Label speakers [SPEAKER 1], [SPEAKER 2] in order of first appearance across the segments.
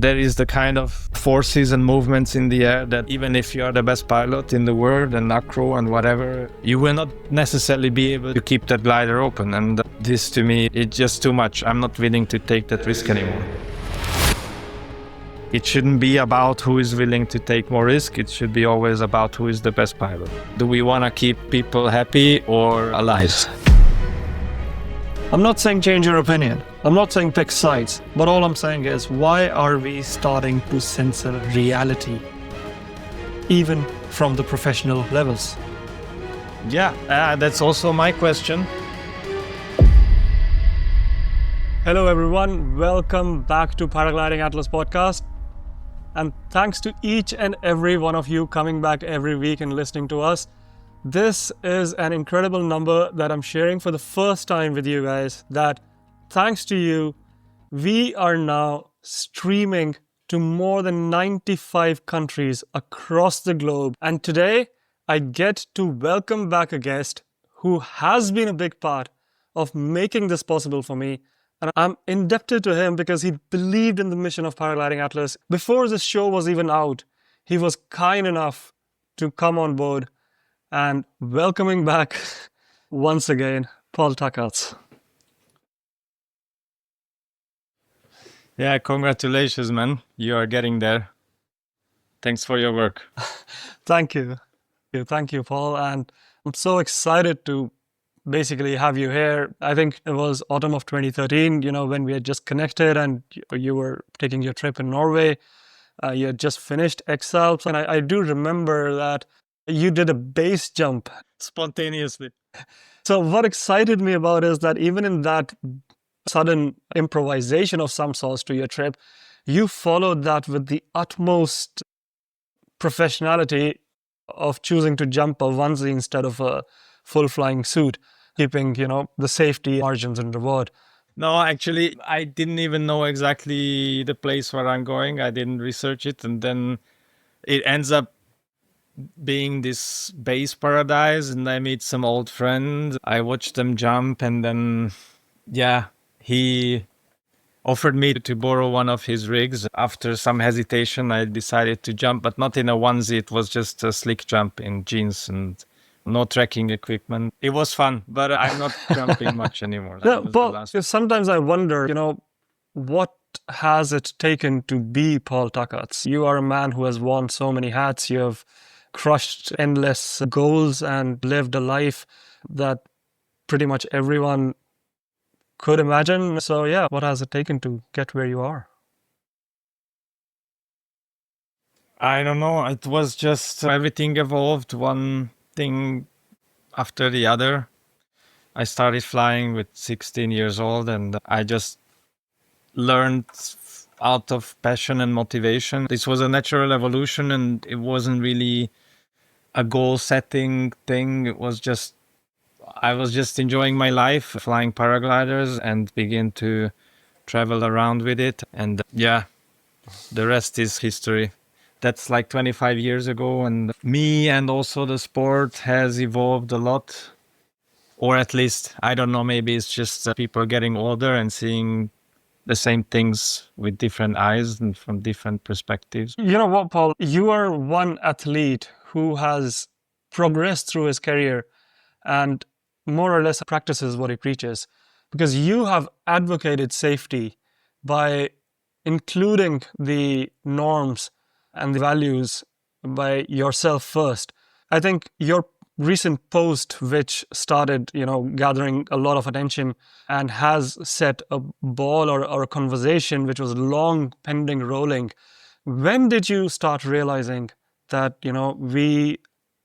[SPEAKER 1] there is the kind of forces and movements in the air that even if you are the best pilot in the world and acro and whatever, you will not necessarily be able to keep that glider open. And this to me, it's just too much. I'm not willing to take that risk anymore. It shouldn't be about who is willing to take more risk. It should be always about who is the best pilot. Do we want to keep people happy or alive?
[SPEAKER 2] I'm not saying change your opinion. I'm not saying pick sides. But all I'm saying is, why are we starting to censor reality, even from the professional levels?
[SPEAKER 1] Yeah, that's also my question.
[SPEAKER 2] Hello everyone, welcome back to Paragliding Atlas podcast. And thanks to each and every one of you coming back every week and listening to us. This is an incredible number that I'm sharing for the first time with you guys, that thanks to you, we are now streaming to more than 95 countries across the globe. And today, I get to welcome back a guest who has been a big part of making this possible for me. And I'm indebted to him because he believed in the mission of Paragliding Atlas. Before this show was even out, he was kind enough to come on board, and welcoming back once again, Paul Takats.
[SPEAKER 1] Yeah, congratulations, man. You are getting there. Thanks for your work.
[SPEAKER 2] Thank you. Thank you, Paul. And I'm so excited to basically have you here. I think it was autumn of 2013, when we had just connected and you were taking your trip in Norway. You had just finished Exalps. And I do remember that you did a base jump.
[SPEAKER 1] Spontaneously.
[SPEAKER 2] So what excited me about is that even in that sudden improvisation of some sorts to your trip, you followed that with the utmost professionality of choosing to jump a onesie instead of a full flying suit, keeping, the safety margins and reward.
[SPEAKER 1] No, actually, I didn't even know exactly the place where I'm going. I didn't research it. And then it ends up being this base paradise, and I meet some old friends. I watched them jump, and then, he offered me to borrow one of his rigs. After some hesitation, I decided to jump, but not in a onesie. It was just a slick jump in jeans and no trekking equipment. It was fun, but I'm not jumping much anymore.
[SPEAKER 2] No, Paul, sometimes I wonder, what has it taken to be Paul Takats? You are a man who has worn so many hats. You have crushed endless goals and lived a life that pretty much everyone could imagine. So yeah, what has it taken to get where you are?
[SPEAKER 1] I don't know. It was just everything evolved, one thing after the other. I started flying with 16 years old, and I just learned out of passion and motivation. This was a natural evolution, and it wasn't really a goal setting thing. I was just enjoying my life, flying paragliders, and begin to travel around with it. And the rest is history. That's like 25 years ago, and me and also the sport has evolved a lot. Or at least, I don't know, maybe it's just people getting older and seeing the same things with different eyes and from different perspectives.
[SPEAKER 2] You know what, Paul? You are one athlete who has progressed through his career and more or less practices what he preaches, because you have advocated safety by including the norms and the values by yourself first. I think your recent post, which started, gathering a lot of attention and has set a ball or a conversation which was long pending rolling. When did you start realizing that, we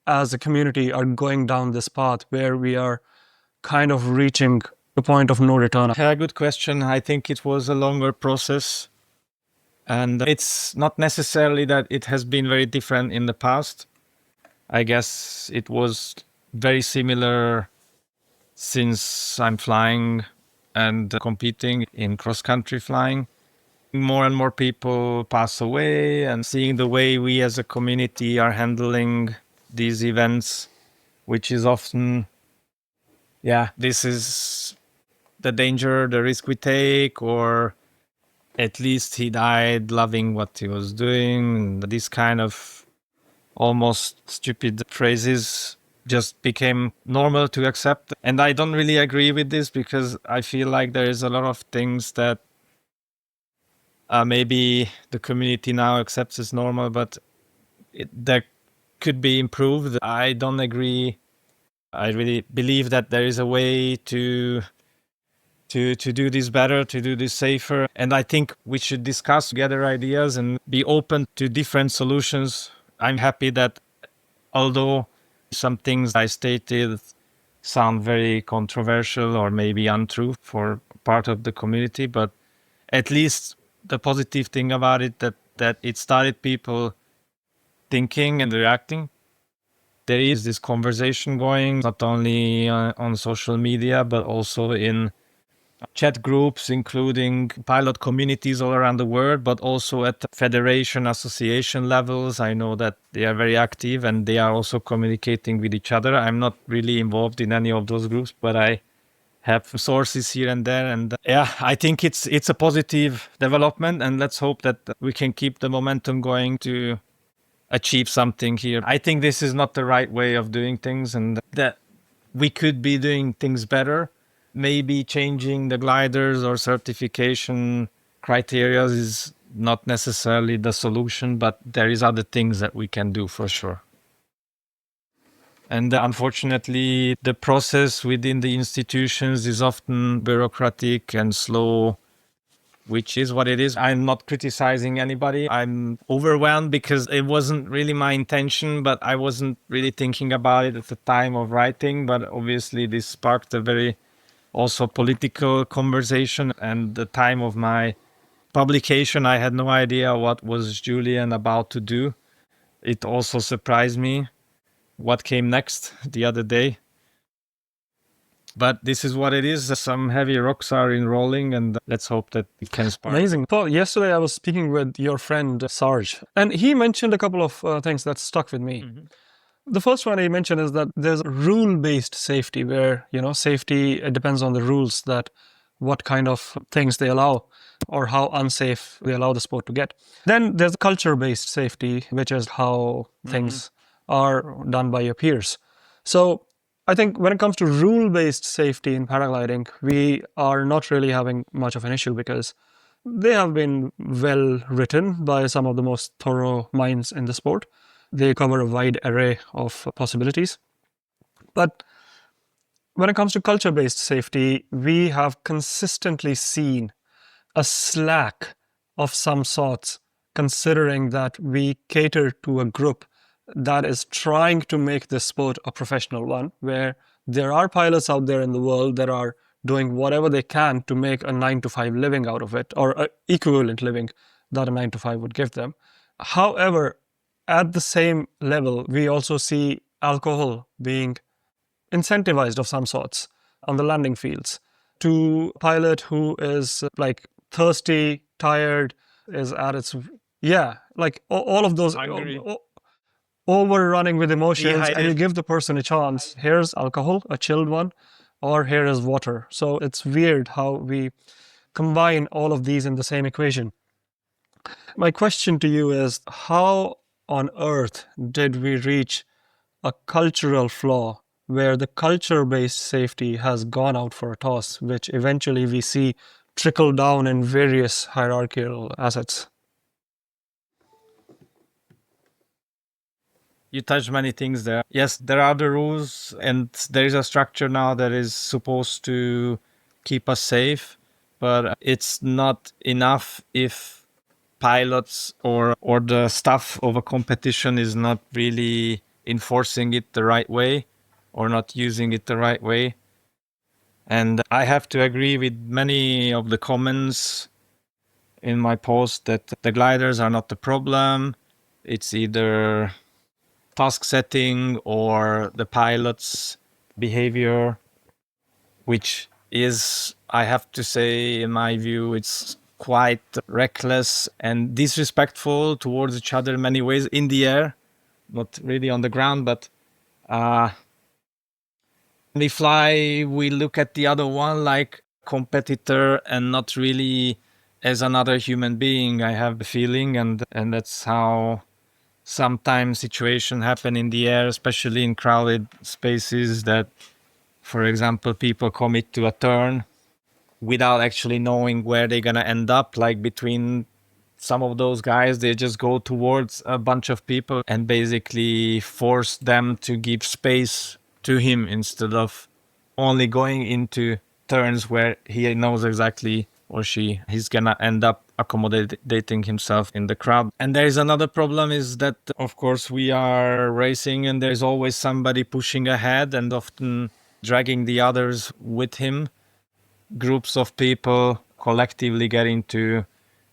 [SPEAKER 2] as a community are going down this path where we are kind of reaching the point of no return?
[SPEAKER 1] Yeah, good question. I think it was a longer process. And it's not necessarily that it has been very different in the past. I guess it was very similar since I'm flying and competing in cross-country flying. More and more people pass away, and seeing the way we as a community are handling these events, which is often, this is the danger, the risk we take, or at least he died loving what he was doing. This kind of almost stupid phrases just became normal to accept. And I don't really agree with this because I feel like there is a lot of things that maybe the community now accepts as normal, but that could be improved. I don't agree. I really believe that there is a way to do this better, to do this safer. And I think we should discuss, gather ideas, and be open to different solutions. I'm happy that although some things I stated sound very controversial or maybe untrue for part of the community, but at least the positive thing about it that it started people thinking and reacting. There is this conversation going not only on social media but also in chat groups, including pilot communities all around the world, but also at federation, association levels. I know that they are very active and they are also communicating with each other. I'm not really involved in any of those groups, but I have sources here and there. And yeah, I think it's a positive development, and let's hope that we can keep the momentum going to achieve something here. I think this is not the right way of doing things, and that we could be doing things better. Maybe changing the gliders or certification criteria is not necessarily the solution, but there is other things that we can do for sure. And unfortunately, the process within the institutions is often bureaucratic and slow, which is what it is. I'm not criticizing anybody. I'm overwhelmed because it wasn't really my intention, but I wasn't really thinking about it at the time of writing. But obviously, this sparked a very also political conversation. And the time of my publication, I had no idea what was Julian about to do. It also surprised me what came next the other day. But this is what it is. Some heavy rocks are enrolling, and let's hope that it can spark.
[SPEAKER 2] Amazing. Paul, yesterday I was speaking with your friend Sarge, and he mentioned a couple of things that stuck with me. The first one he mentioned is that there's rule-based safety where, safety depends on the rules, that what kind of things they allow or how unsafe they allow the sport to get. Then there's culture-based safety, which is how things are done by your peers. So I think when it comes to rule-based safety in paragliding, we are not really having much of an issue because they have been well written by some of the most thorough minds in the sport. They cover a wide array of possibilities. But when it comes to culture-based safety, we have consistently seen a slack of some sorts, considering that we cater to a group that is trying to make this sport a professional one, where there are pilots out there in the world that are doing whatever they can to make a 9 to 5 living out of it, or an equivalent living that a 9 to 5 would give them. However, at the same level, we also see alcohol being incentivized of some sorts on the landing fields. To a pilot who is like thirsty, tired, is at its like all of those overrunning with emotions, and you give the person a chance. Here's alcohol, a chilled one, or here is water. So it's weird how we combine all of these in the same equation. My question to you is, how on earth did we reach a cultural flaw where the culture-based safety has gone out for a toss, which eventually we see trickle down in various hierarchical assets?
[SPEAKER 1] You touched many things there. Yes, there are the rules, and there is a structure now that is supposed to keep us safe, but it's not enough if pilots or the staff of a competition is not really enforcing it the right way or not using it the right way. And I have to agree with many of the comments in my post that the gliders are not the problem. It's either task setting or the pilot's behavior, which is, I have to say, in my view, it's quite reckless and disrespectful towards each other in many ways in the air, not really on the ground, but we fly, we look at the other one like competitor and not really as another human being, I have the feeling, and that's how sometimes situations happen in the air, especially in crowded spaces, that, for example, people commit to a turn without actually knowing where they're going to end up. Like between some of those guys, they just go towards a bunch of people and basically force them to give space to him instead of only going into turns where he knows exactly, or he's gonna end up accommodating himself in the crowd. And there is another problem, is that of course we are racing and there's always somebody pushing ahead and often dragging the others with him. Groups of people collectively get into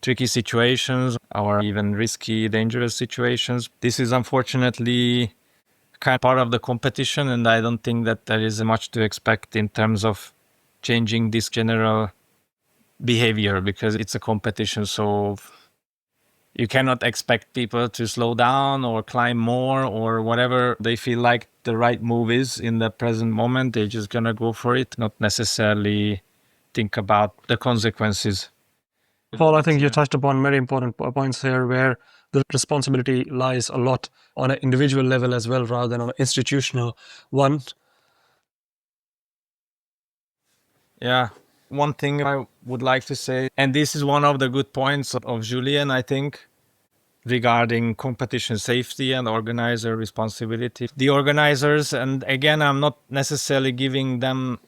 [SPEAKER 1] tricky situations or even risky, dangerous situations. This is unfortunately kind of part of the competition, and I don't think that there is much to expect in terms of changing this general behavior, because it's a competition. So you cannot expect people to slow down or climb more or whatever they feel like the right move is in the present moment. They're just gonna go for it, not necessarily think about the consequences.
[SPEAKER 2] Paul, I think you touched upon very important points here where the responsibility lies a lot on an individual level as well rather than on an institutional one.
[SPEAKER 1] Yeah. One thing I would like to say, and this is one of the good points of Julian, I think, regarding competition safety and organizer responsibility. The organizers, and again, I'm not necessarily giving them,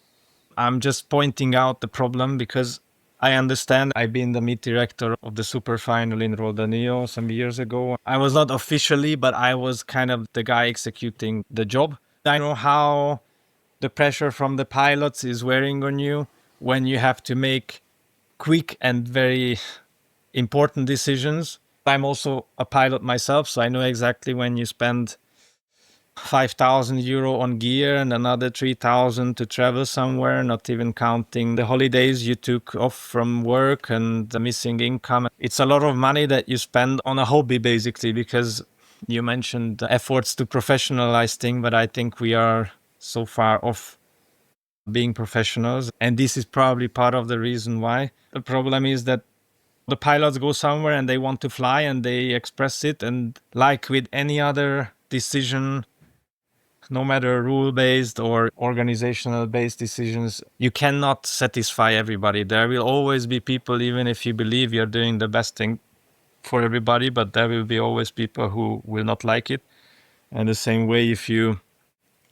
[SPEAKER 1] I'm just pointing out the problem, because I understand. I've been the meet director of the super final in Rodaneo some years ago. I was not officially, but I was kind of the guy executing the job. I know how the pressure from the pilots is wearing on you when you have to make quick and very important decisions. I'm also a pilot myself, so I know exactly when you spend 5,000 euro on gear and another 3,000 to travel somewhere, not even counting the holidays you took off from work and the missing income. It's a lot of money that you spend on a hobby, basically, because you mentioned the efforts to professionalize things, but I think we are so far off being professionals. And this is probably part of the reason why. The problem is that the pilots go somewhere and they want to fly and they express it. And like with any other decision, no matter rule-based or organizational-based decisions, you cannot satisfy everybody. There will always be people, even if you believe you're doing the best thing for everybody, but there will be always people who will not like it. And the same way, if you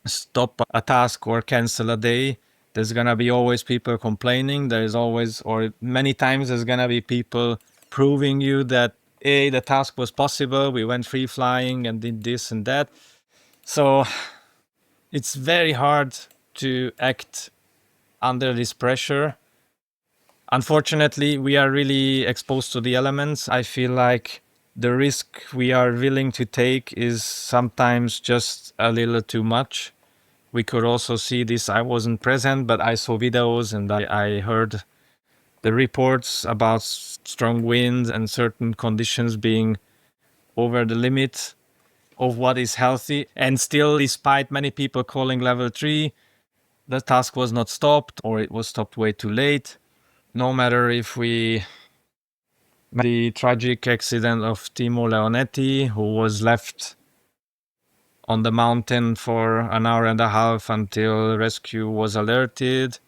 [SPEAKER 1] stop a task or cancel a day, there's gonna be always people complaining. There's always, or many times, there's gonna be people proving you that, hey, the task was possible, we went free flying and did this and that. So it's very hard to act under this pressure. Unfortunately, we are really exposed to the elements. I feel like the risk we are willing to take is sometimes just a little too much. We could also see this. I wasn't present, but I saw videos and I heard the reports about strong winds and certain conditions being over the limit of what is healthy. And still, despite many people calling level 3, the task was not stopped, or it was stopped way too late. No matter if we the tragic accident of Timo Leonetti, who was left on the mountain for an hour and a half until rescue was alerted,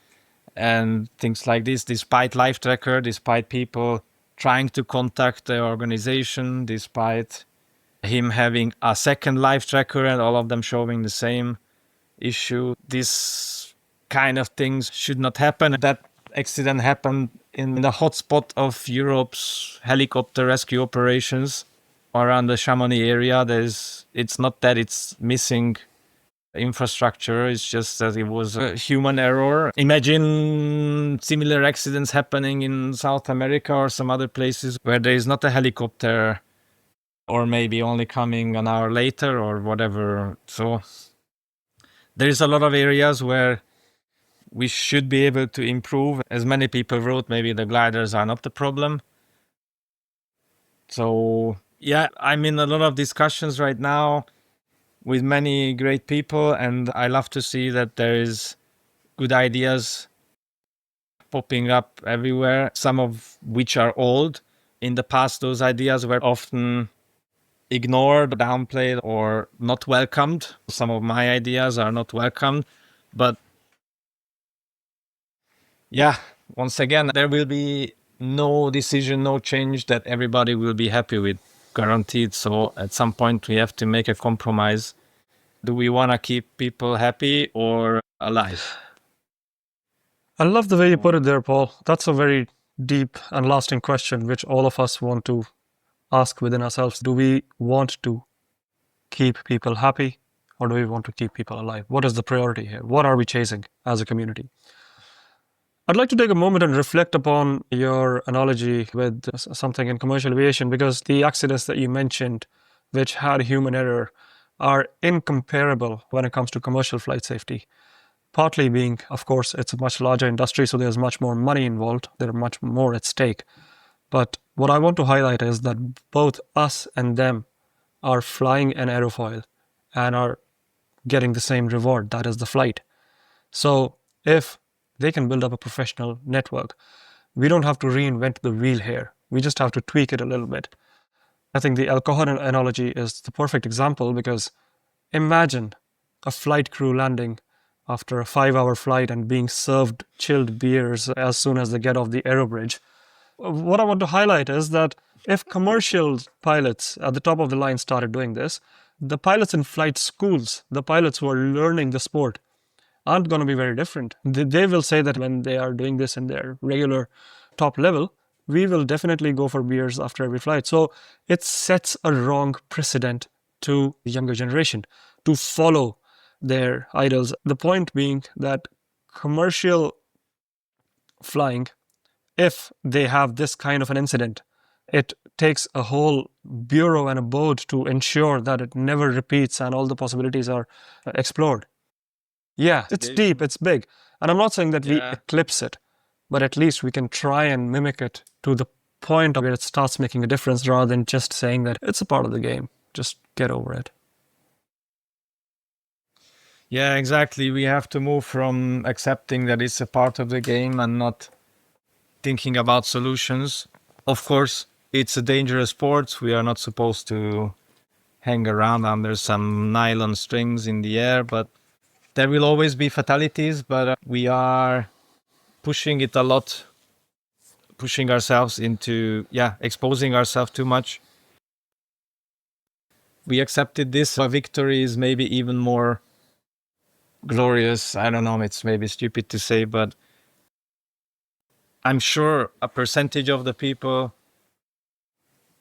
[SPEAKER 1] and things like this, despite live tracker, despite people trying to contact the organization, despite him having a second live tracker and all of them showing the same issue. This kind of things should not happen. That accident happened in the hotspot of Europe's helicopter rescue operations around the Chamonix area. It's not that it's missing infrastructure, it's just that it was a human error. Imagine similar accidents happening in South America or some other places where there is not a helicopter, or maybe only coming an hour later or whatever. So there is a lot of areas where we should be able to improve. As many people wrote, maybe the gliders are not the problem. So yeah, I'm in a lot of discussions right now with many great people, and I love to see that there is good ideas popping up everywhere, some of which are old. In the past, those ideas were often ignored, downplayed, or not welcomed. Some of my ideas are not welcomed. But yeah, once again, there will be no decision, no change that everybody will be happy with, guaranteed. So at some point, we have to make a compromise. Do we want to keep people happy or alive?
[SPEAKER 2] I love the way you put it there, Paul. That's a very deep and lasting question, which all of us want to ask within ourselves. Do we want to keep people happy or do we want to keep people alive? What is the priority here? What are we chasing as a community? I'd like to take a moment and reflect upon your analogy with something in commercial aviation because the accidents that you mentioned, which had human error, are incomparable when it comes to commercial flight safety. Partly being, of course, it's a much larger industry, so there's much more money involved, there's much more at stake. But what I want to highlight is that both us and them are flying an aerofoil and are getting the same reward, that is the flight. So if they can build up a professional network, we don't have to reinvent the wheel here. We just have to tweak it a little bit. I think the alcohol analogy is the perfect example because imagine a flight crew landing after a 5-hour flight and being served chilled beers as soon as they get off the aerobridge. What I want to highlight is that if commercial pilots at the top of the line started doing this, the pilots in flight schools, the pilots who are learning the sport, aren't going to be very different. They will say that when they are doing this in their regular top level, we will definitely go for beers after every flight. So it sets a wrong precedent to the younger generation to follow their idols. The point being that commercial flying, if they have this kind of an incident, it takes a whole bureau and a board to ensure that it never repeats and all the possibilities are explored. Yeah, it's deep, it's big. And I'm not saying that we eclipse it, but at least we can try and mimic it to the point where it starts making a difference rather than just saying that it's a part of the game. Just get over it.
[SPEAKER 1] Yeah, exactly. We have to move from accepting that it's a part of the game and not thinking about solutions. Of course, it's a dangerous sport. We are not supposed to hang around under some nylon strings in the air, but there will always be fatalities, but we are pushing it a lot, pushing ourselves into, exposing ourselves too much. We accepted this. A victory is maybe even more glorious. I don't know, it's maybe stupid to say, but I'm sure a percentage of the people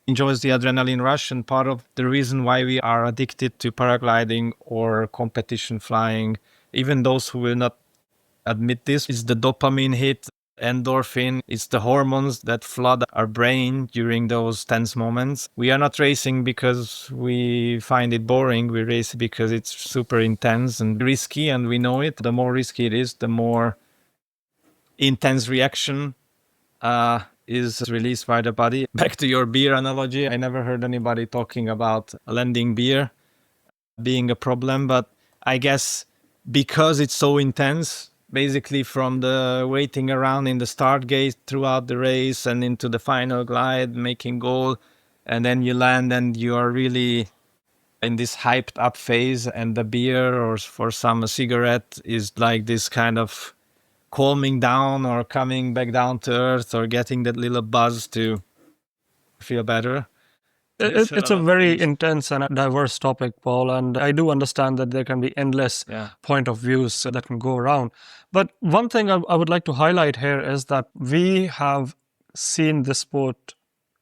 [SPEAKER 1] enjoys the adrenaline rush, and part of the reason why we are addicted to paragliding or competition flying, even those who will not admit this, is the dopamine hit, endorphin. It's the hormones that flood our brain during those tense moments. We are not racing because we find it boring. We race because it's super intense and risky, and we know it. The more risky it is, the more intense reaction is released by the body. Back to your beer analogy, I never heard anybody talking about lending beer being a problem, but I guess because it's so intense, basically from the waiting around in the start gate throughout the race and into the final glide, making goal, and then you land and you are really in this hyped up phase, and the beer or for some a cigarette is like this kind of calming down or coming back down to earth or getting that little buzz to feel better.
[SPEAKER 2] It's a very intense and diverse topic, Paul, and I do understand that there can be endless point of views that can go around. But one thing I would like to highlight here is that we have seen this sport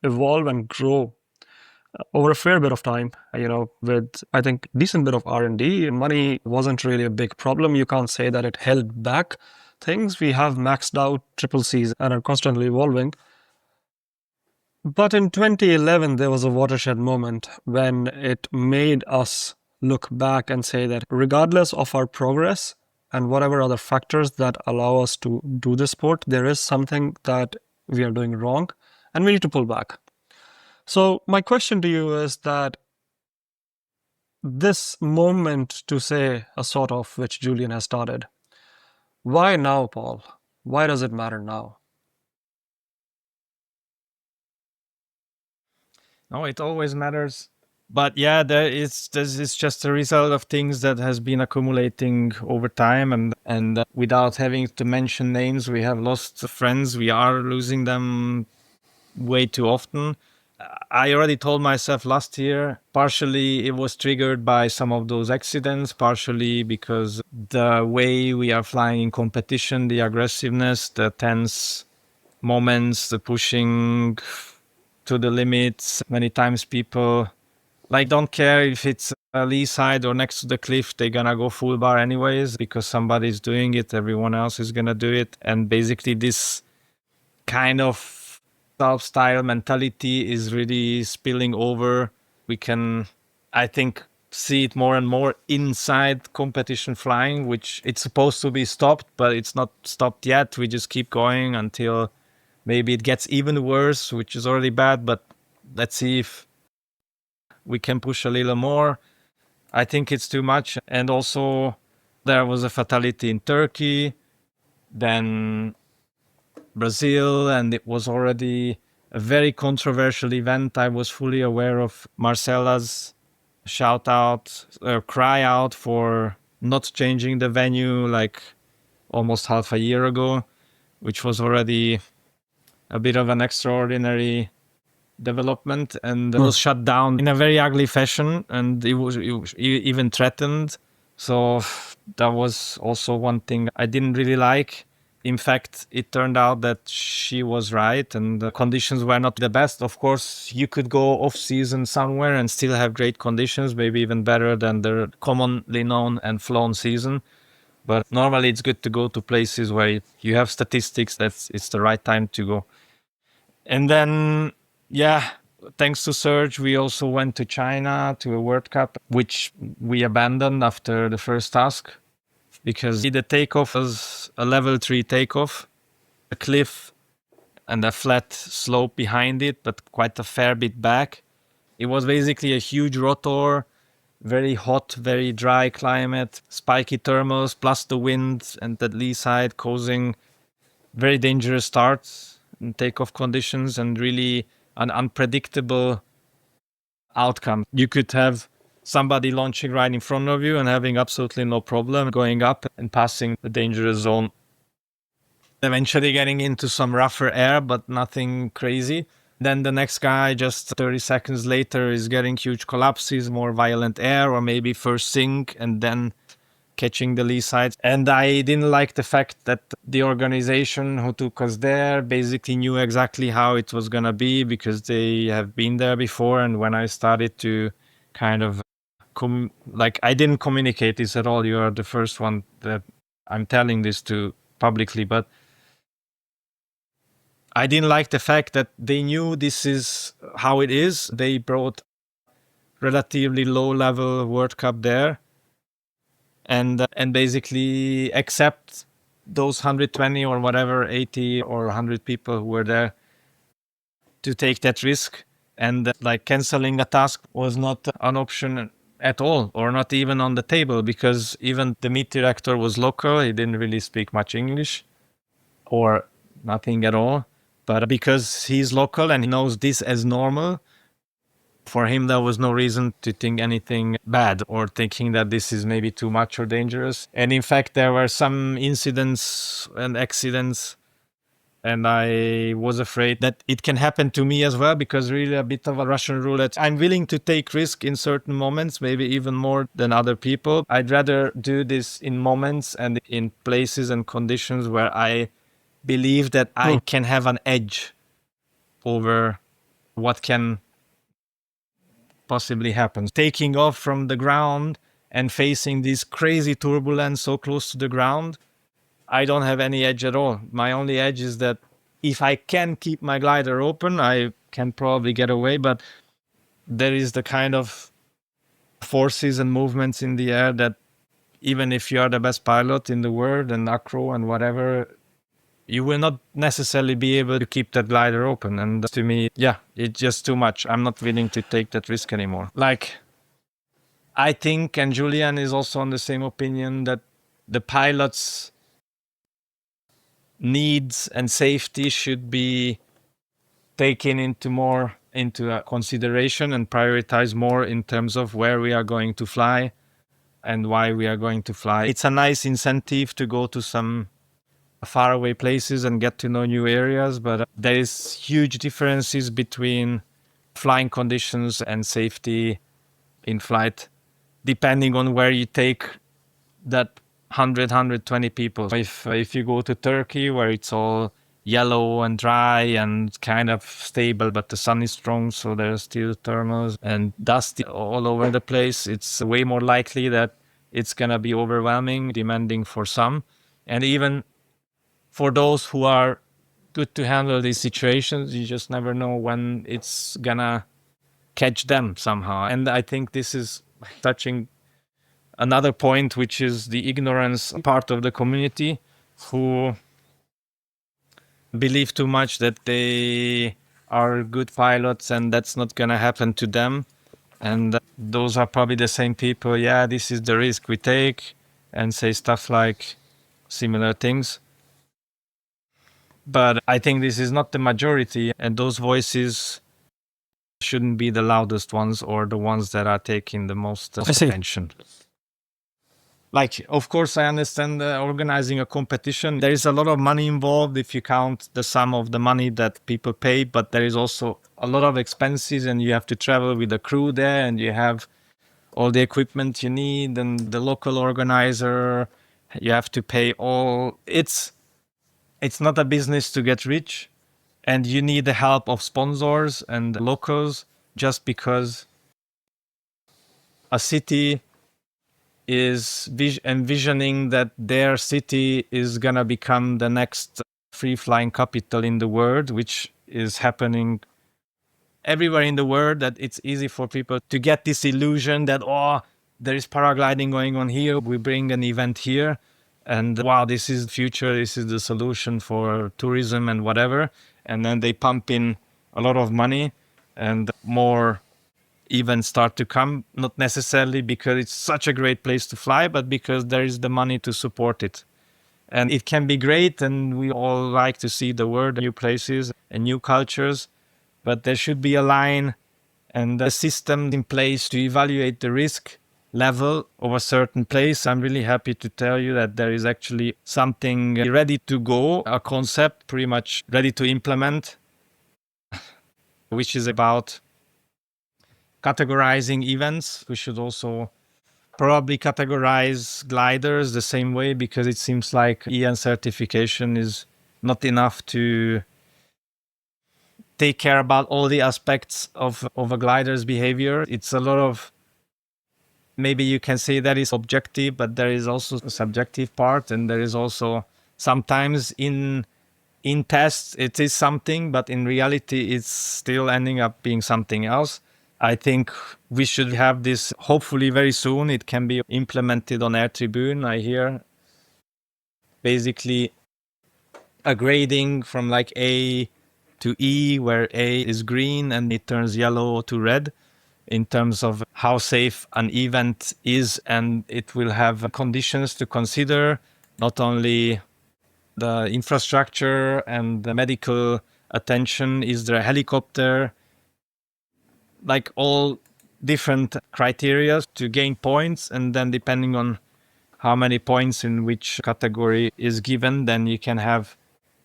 [SPEAKER 2] evolve and grow over a fair bit of time, with I think decent bit of R&D. Money wasn't really a big problem. You can't say that it held back things. We have maxed out triple Cs and are constantly evolving. But in 2011, there was a watershed moment when it made us look back and say that regardless of our progress and whatever other factors that allow us to do this sport, there is something that we are doing wrong and we need to pull back. So my question to you is that this moment to say a sort of which Julian has started, why now, Paul? Why does it matter now?
[SPEAKER 1] No, it always matters. But yeah, this is just a result of things that has been accumulating over time, and without having to mention names, we have lost friends. We are losing them way too often. I already told myself last year, partially it was triggered by some of those accidents, partially because the way we are flying in competition, the aggressiveness, the tense moments, the pushing to the limits. Many times people don't care if it's a lee side or next to the cliff, they're gonna go full bar anyways because somebody's doing it, everyone else is gonna do it. And basically this kind of self-style mentality is really spilling over. We can, I think, see it more and more inside competition flying, which it's supposed to be stopped, but it's not stopped yet. We just keep going until maybe it gets even worse, which is already bad, but let's see if we can push a little more. I think it's too much. And also, there was a fatality in Turkey, then Brazil, and it was already a very controversial event. I was fully aware of Marcela's shout out, cry out for not changing the venue like almost half a year ago, which was already a bit of an extraordinary development, and it was shut down in a very ugly fashion, and it was even threatened. So that was also one thing I didn't really like. In fact, it turned out that she was right and the conditions were not the best. Of course, you could go off season somewhere and still have great conditions, maybe even better than the commonly known and flown season. But normally it's good to go to places where you have statistics that it's the right time to go. And then, yeah, thanks to Surge, we also went to China to a World Cup, which we abandoned after the first task because the takeoff was a level 3 takeoff, a cliff and a flat slope behind it, but quite a fair bit back. It was basically a huge rotor, very hot, very dry climate, spiky thermals, plus the wind and the lee side causing very dangerous starts and takeoff conditions and really an unpredictable outcome. You could have somebody launching right in front of you and having absolutely no problem going up and passing the dangerous zone. Eventually getting into some rougher air, but nothing crazy. Then the next guy, just 30 seconds later, is getting huge collapses, more violent air, or maybe first sink and then catching the lee side. And I didn't like the fact that the organization who took us there basically knew exactly how it was going to be because they have been there before. And when I started to kind of I didn't communicate this at all. You are the first one that I'm telling this to publicly, but I didn't like the fact that they knew this is how it is. They brought relatively low level World Cup there and basically accept those 120 or whatever 80 or 100 people who were there to take that risk, and canceling a task was not an option at all or not even on the table because even the meet director was local. He didn't really speak much English or nothing at all, but because he's local and he knows this as normal, for him, there was no reason to think anything bad or thinking that this is maybe too much or dangerous. And in fact, there were some incidents and accidents, and I was afraid that it can happen to me as well because really a bit of a Russian roulette. I'm willing to take risk in certain moments, maybe even more than other people. I'd rather do this in moments and in places and conditions where I believe that I can have an edge over what can possibly happens. Taking off from the ground and facing this crazy turbulence so close to the ground, I don't have any edge at all. My only edge is that if I can keep my glider open, I can probably get away, but there is the kind of forces and movements in the air that even if you are the best pilot in the world and acro and whatever, you will not necessarily be able to keep that glider open. And to me, yeah, it's just too much. I'm not willing to take that risk anymore. I think, and Julian is also on the same opinion, that the pilots needs and safety should be taken into consideration and prioritize more in terms of where we are going to fly and why we are going to fly. It's a nice incentive to go to some faraway places and get to know new areas, but there is huge differences between flying conditions and safety in flight, depending on where you take that 120 people. If you go to Turkey, where it's all yellow and dry and kind of stable, but the sun is strong, so there's still thermals and dust all over the place, it's way more likely that it's gonna be overwhelming, demanding for some. And even for those who are good to handle these situations, you just never know when it's gonna catch them somehow. And I think this is touching another point, which is the ignorance part of the community who believe too much that they are good pilots and that's not gonna happen to them. And those are probably the same people, yeah, this is the risk we take, and say stuff like similar things. But I think this is not the majority, and those voices shouldn't be the loudest ones or the ones that are taking the most attention. Like, of course, I understand organizing a competition. There is a lot of money involved if you count the sum of the money that people pay, but there is also a lot of expenses, and you have to travel with a crew there, and you have all the equipment you need, and the local organizer, you have to pay all. It's not a business to get rich, and you need the help of sponsors and locals, just because a city is envisioning that their city is gonna become the next free flying capital in the world, which is happening everywhere in the world, that it's easy for people to get this illusion that, oh, there is paragliding going on here, we bring an event here, and wow, this is the future, this is the solution for tourism and whatever. And then they pump in a lot of money, and more events start to come, not necessarily because it's such a great place to fly, but because there is the money to support it. And it can be great, and we all like to see the world, new places and new cultures, but there should be a line and a system in place to evaluate the risk level of a certain place. I'm really happy to tell you that there is actually something ready to go, a concept pretty much ready to implement, which is about categorizing events. We should also probably categorize gliders the same way, because it seems like EN certification is not enough to take care about all the aspects of a glider's behavior. It's a lot of, maybe you can say that is objective, but there is also a subjective part, and there is also sometimes in tests it is something, but in reality it's still ending up being something else. I think we should have this hopefully very soon. It can be implemented on Air Tribune, I hear. Basically a grading from like A to E, where A is green and it turns yellow to red in terms of how safe an event is. And it will have conditions to consider, not only the infrastructure and the medical attention, is there a helicopter, like all different criteria to gain points. And then depending on how many points in which category is given, then you can have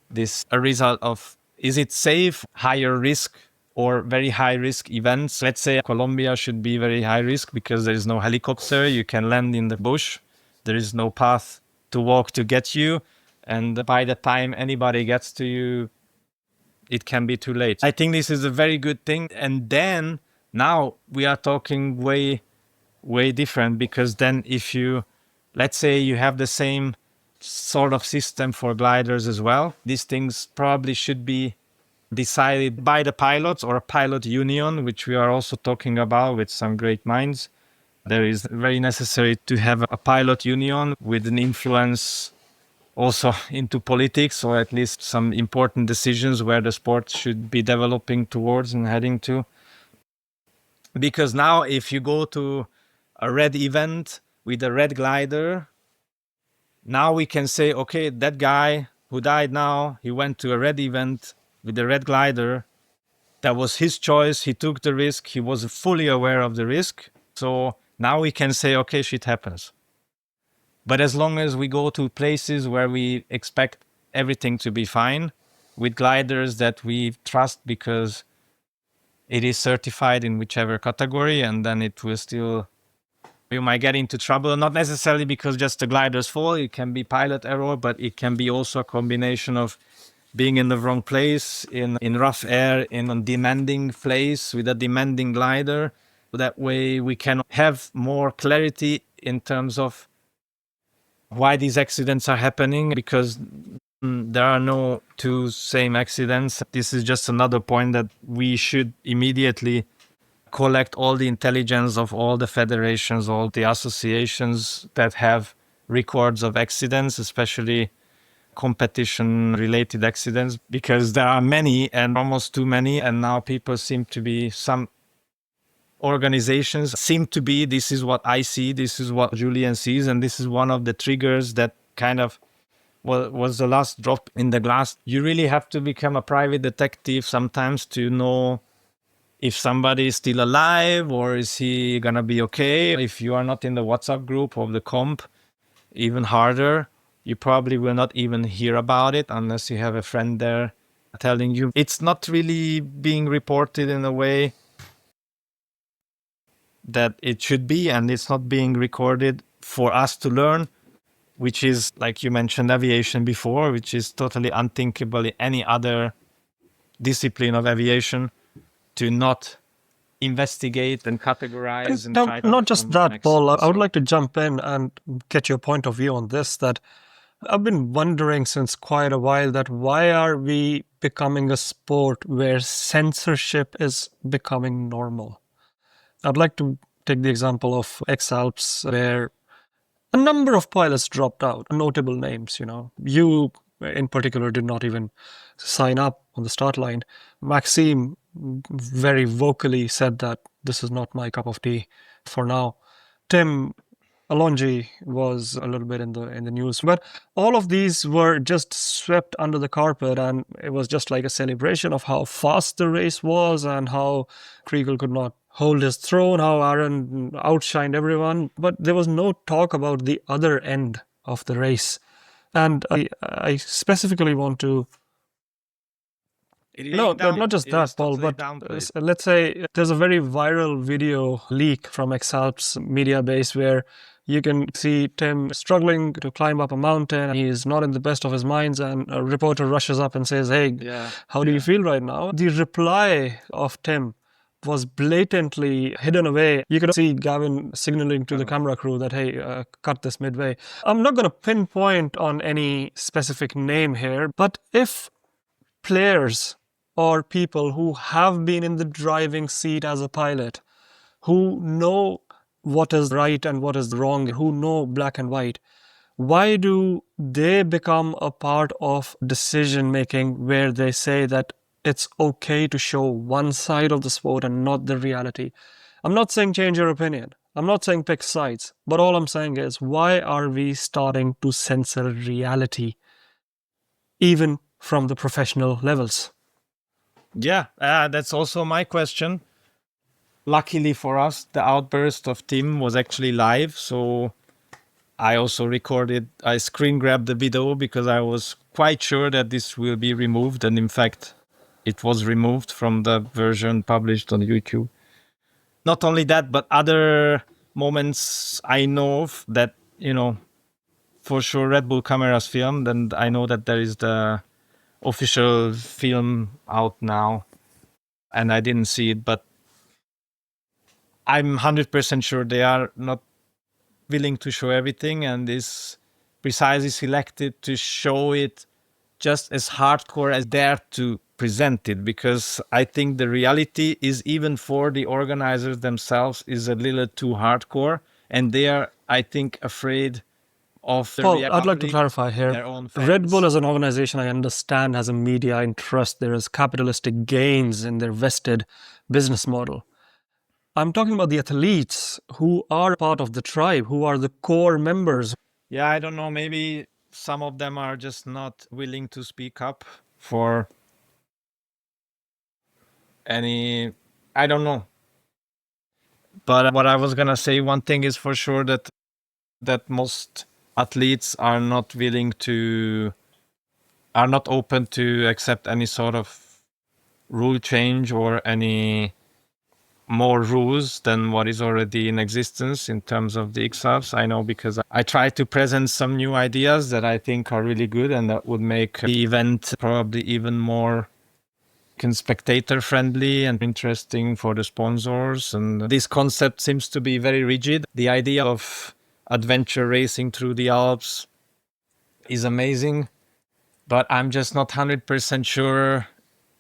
[SPEAKER 1] this a result of, is it safe, higher risk, or very high risk events. Let's say Colombia should be very high risk because there is no helicopter, you can land in the bush, there is no path to walk to get you, and by the time anybody gets to you, it can be too late. I think this is a very good thing. And then now we are talking way different, because then if you, let's say you have the same sort of system for gliders as well, these things probably should be decided by the pilots or a pilot union, which we are also talking about with some great minds. There is very necessary to have a pilot union with an influence also into politics, or at least some important decisions where the sport should be developing towards and heading to. Because now if you go to a red event with a red glider, now we can say, okay, that guy who died now, he went to a red event with a red glider. That was his choice. He took the risk. He was fully aware of the risk. So now we can say, okay, shit happens. But as long as we go to places where we expect everything to be fine with gliders that we trust because it is certified in whichever category, and then it will still, you might get into trouble, not necessarily because just the glider's fault. It can be pilot error, but it can be also a combination of being in the wrong place, in rough air, in a demanding place with a demanding glider. That way we can have more clarity in terms of why these accidents are happening, because there are no two same accidents. This is just another point that we should immediately collect all the intelligence of all the federations, all the associations that have records of accidents, especially competition related accidents, because there are many and almost too many. And now people seem to be, some organizations seem to be, this is what I see, this is what Julian sees, and this is one of the triggers that kind of was the last drop in the glass. You really have to become a private detective sometimes to know if somebody is still alive or is he gonna be okay. If you are not in the WhatsApp group of the comp, even harder. You probably will not even hear about it unless you have a friend there telling you. It's not really being reported in a way that it should be, and it's not being recorded for us to learn, which is, like you mentioned, aviation before, which is totally unthinkable in any other discipline of aviation, to not investigate and categorize and
[SPEAKER 2] Now,
[SPEAKER 1] try to
[SPEAKER 2] not just
[SPEAKER 1] inform an
[SPEAKER 2] that, Paul,
[SPEAKER 1] accident.
[SPEAKER 2] I would
[SPEAKER 1] So
[SPEAKER 2] like to jump in and get your point of view on this, that I've been wondering since quite a while that why are we becoming a sport where censorship is becoming normal? I'd like to take the example of X-Alps, where a number of pilots dropped out, notable names, you know. You, in particular, did not even sign up on the start line. Maxime very vocally said that this is not my cup of tea for now. Tim Alonji was a little bit in the news, but all of these were just swept under the carpet, and it was just like a celebration of how fast the race was and how Kriegel could not hold his throne, how Aaron outshined everyone. But there was no talk about the other end of the race, and I specifically want to. No, not just that, Paul, but let's say there's a very viral video leak from Exalp's media base where you can see Tim struggling to climb up a mountain. He's not in the best of his minds, and a reporter rushes up and says, "Hey, how do you feel right now?" The reply of Tim was blatantly hidden away. You could see Gavin signaling to the camera crew that, hey, cut this midway. I'm not going to pinpoint on any specific name here, but if players or people who have been in the driving seat as a pilot, who know what is right and what is wrong, who know black and white, why do they become a part of decision making where they say that it's okay to show one side of the sport and not the reality? I'm not saying change your opinion. I'm not saying pick sides. But all I'm saying is, why are we starting to censor reality, even from the professional levels?
[SPEAKER 1] yeah, that's also my question. Luckily for us, the outburst of Tim was actually live, so I also recorded, I screen grabbed the video because I was quite sure that this will be removed, and in fact, it was removed from the version published on YouTube. Not only that, but other moments I know of that, for sure Red Bull cameras filmed, and I know that there is the official film out now, and I didn't see it, but I'm 100% sure they are not willing to show everything, and is precisely selected to show it just as hardcore as dare to present it, because I think the reality is, even for the organizers themselves, is a little too hardcore, and they are, I think, afraid of the
[SPEAKER 2] Paul, I'd like to clarify here.
[SPEAKER 1] their own
[SPEAKER 2] Red Bull
[SPEAKER 1] fans.
[SPEAKER 2] as an organization, I understand, has a media interest. There is capitalistic gains in their vested business model. I'm talking about the athletes who are part of the tribe, who are the core members.
[SPEAKER 1] Yeah, I don't know, maybe some of them are just not willing to speak up for any, I don't know. But what I was gonna say, one thing is for sure that most athletes are not willing to, are not open to accept any sort of rule change or any more rules than what is already in existence in terms of the XRs. I know because I try to present some new ideas that I think are really good and that would make the event probably even more spectator friendly and interesting for the sponsors. And this concept seems to be very rigid. The idea of adventure racing through the Alps is amazing, but I'm just not 100% sure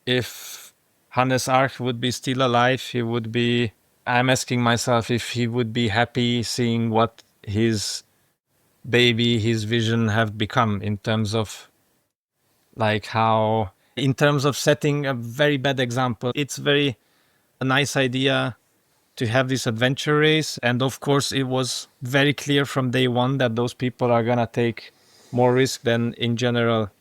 [SPEAKER 1] if Hannes Arch would be still alive. He would be, I'm asking myself if he would be happy seeing what his baby, his vision have become in terms of like how, in terms of setting a very bad example. It's very a nice idea to have this adventure race. And of course, it was very clear from day one that those people are going to take more risk than in general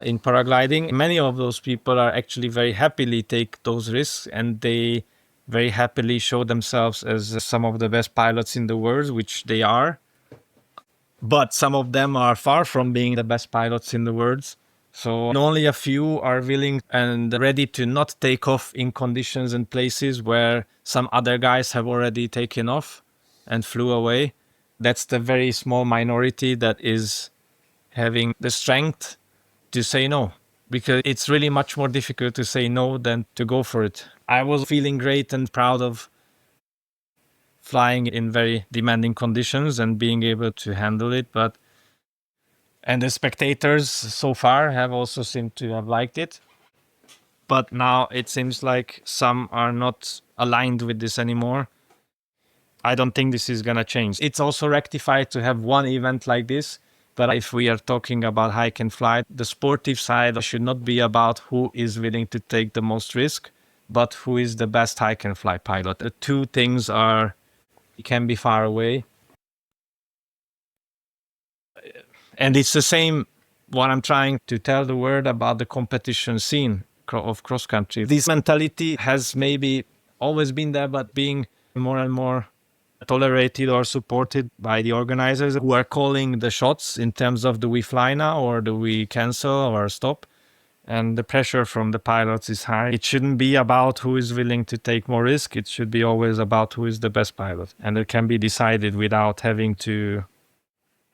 [SPEAKER 1] in paragliding. Many of those people are actually very happily take those risks and they very happily show themselves as some of the best pilots in the world, which they are. But some of them are far from being the best pilots in the world. So only a few are willing and ready to not take off in conditions and places where some other guys have already taken off and flew away. That's the very small minority that is having the strength to say no, because it's really much more difficult to say no than to go for it. I was feeling great and proud of flying in very demanding conditions and being able to handle it, and the spectators so far have also seemed to have liked it. But now it seems like some are not aligned with this anymore. I don't think this is going to change. It's also rectified to have one event like this. But if we are talking about hike and fly, the sportive side should not be about who is willing to take the most risk, but who is the best hike and fly pilot. The two things can be far away. And it's the same what I'm trying to tell the world about the competition scene of cross country. This mentality has maybe always been there, but being more and more tolerated or supported by the organizers who are calling the shots in terms of do we fly now or do we cancel or stop. And the pressure from the pilots is high. It shouldn't be about who is willing to take more risk. It should be always about who is the best pilot. And it can be decided without having to.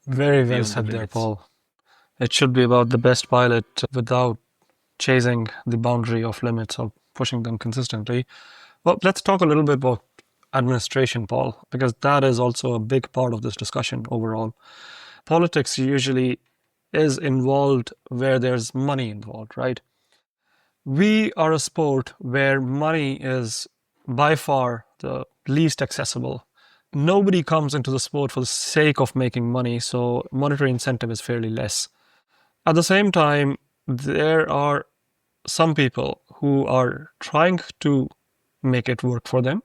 [SPEAKER 2] Very well said there, Paul. It should be about the best pilot without chasing the boundary of limits or pushing them consistently. Well, let's talk a little bit about administration, Paul, because that is also a big part of this discussion overall. Politics usually is involved where there's money involved, right? We are a sport where money is by far the least accessible. Nobody comes into the sport for the sake of making money, so monetary incentive is fairly less. At the same time, there are some people who are trying to make it work for them.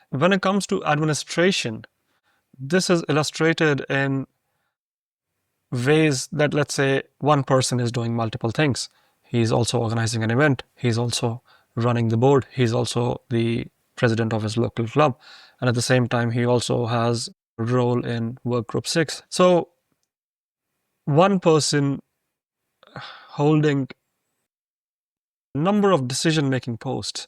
[SPEAKER 2] When it comes to administration, this is illustrated in ways that, let's say, one person is doing multiple things. He's also organizing an event. He's also running the board. He's also the president of his local club. And at the same time, he also has a role in work group 6. So one person holding a number of decision-making posts.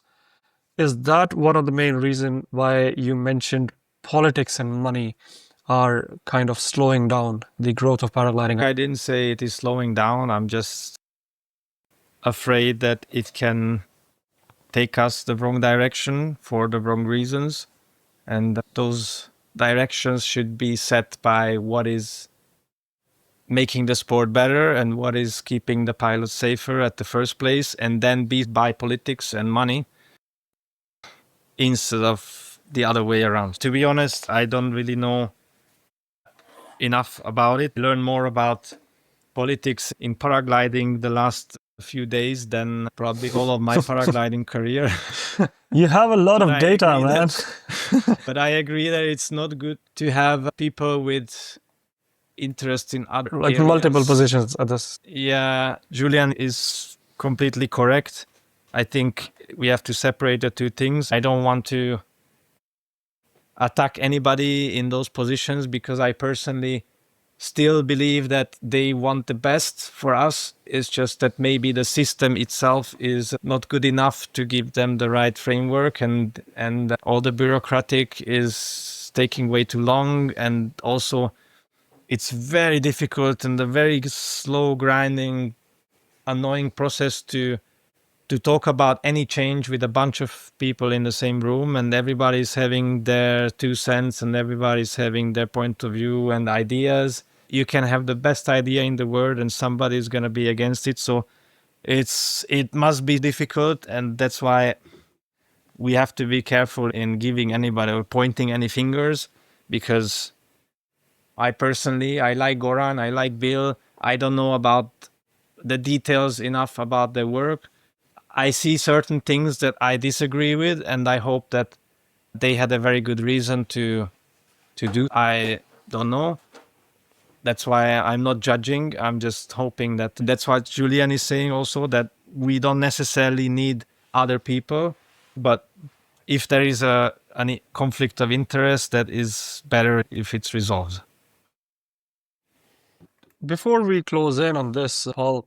[SPEAKER 2] Is that one of the main reasons why you mentioned politics and money are kind of slowing down the growth of paragliding?
[SPEAKER 1] I didn't say it is slowing down. I'm just afraid that it can take us the wrong direction for the wrong reasons. And those directions should be set by what is making the sport better and what is keeping the pilots safer at the first place, and then be by politics and money instead of the other way around. To be honest, I don't really know enough about it. Learn more about politics in paragliding the last few days than probably all of my paragliding career.
[SPEAKER 2] You have a lot of data, man.
[SPEAKER 1] But I agree that it's not good to have people with interest in other
[SPEAKER 2] Like
[SPEAKER 1] areas.
[SPEAKER 2] multiple positions at this.
[SPEAKER 1] Yeah, Julian is completely correct. I think we have to separate the two things. I don't want to attack anybody in those positions because I personally still believe that they want the best for us. It's just that maybe the system itself is not good enough to give them the right framework, and all the bureaucratic is taking way too long, and also it's very difficult and a very slow grinding annoying process to talk about any change with a bunch of people in the same room, and everybody's having their 2 cents and everybody's having their point of view and ideas. You can have the best idea in the world and somebody's going to be against it. So it must be difficult, and that's why we have to be careful in giving anybody or pointing any fingers, because I personally, I like Goran, I like Bill. I don't know about the details enough about their work. I see certain things that I disagree with, and I hope that they had a very good reason to do. I don't know. That's why I'm not judging. I'm just hoping that that's what Julian is saying also, that we don't necessarily need other people, but if there is any conflict of interest, that is better if it's resolved.
[SPEAKER 2] Before we close in on this, Paul,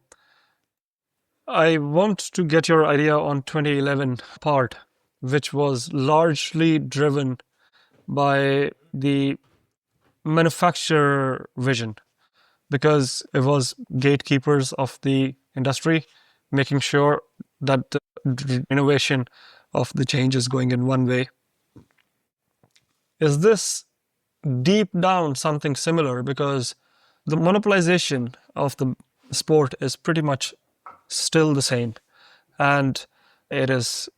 [SPEAKER 2] I want to get your idea on 2011 part, which was largely driven by the manufacturer vision, because it was gatekeepers of the industry, making sure that the innovation of the change is going in one way. Is this deep down something similar? Because the monopolization of the sport is pretty much still the same, and it is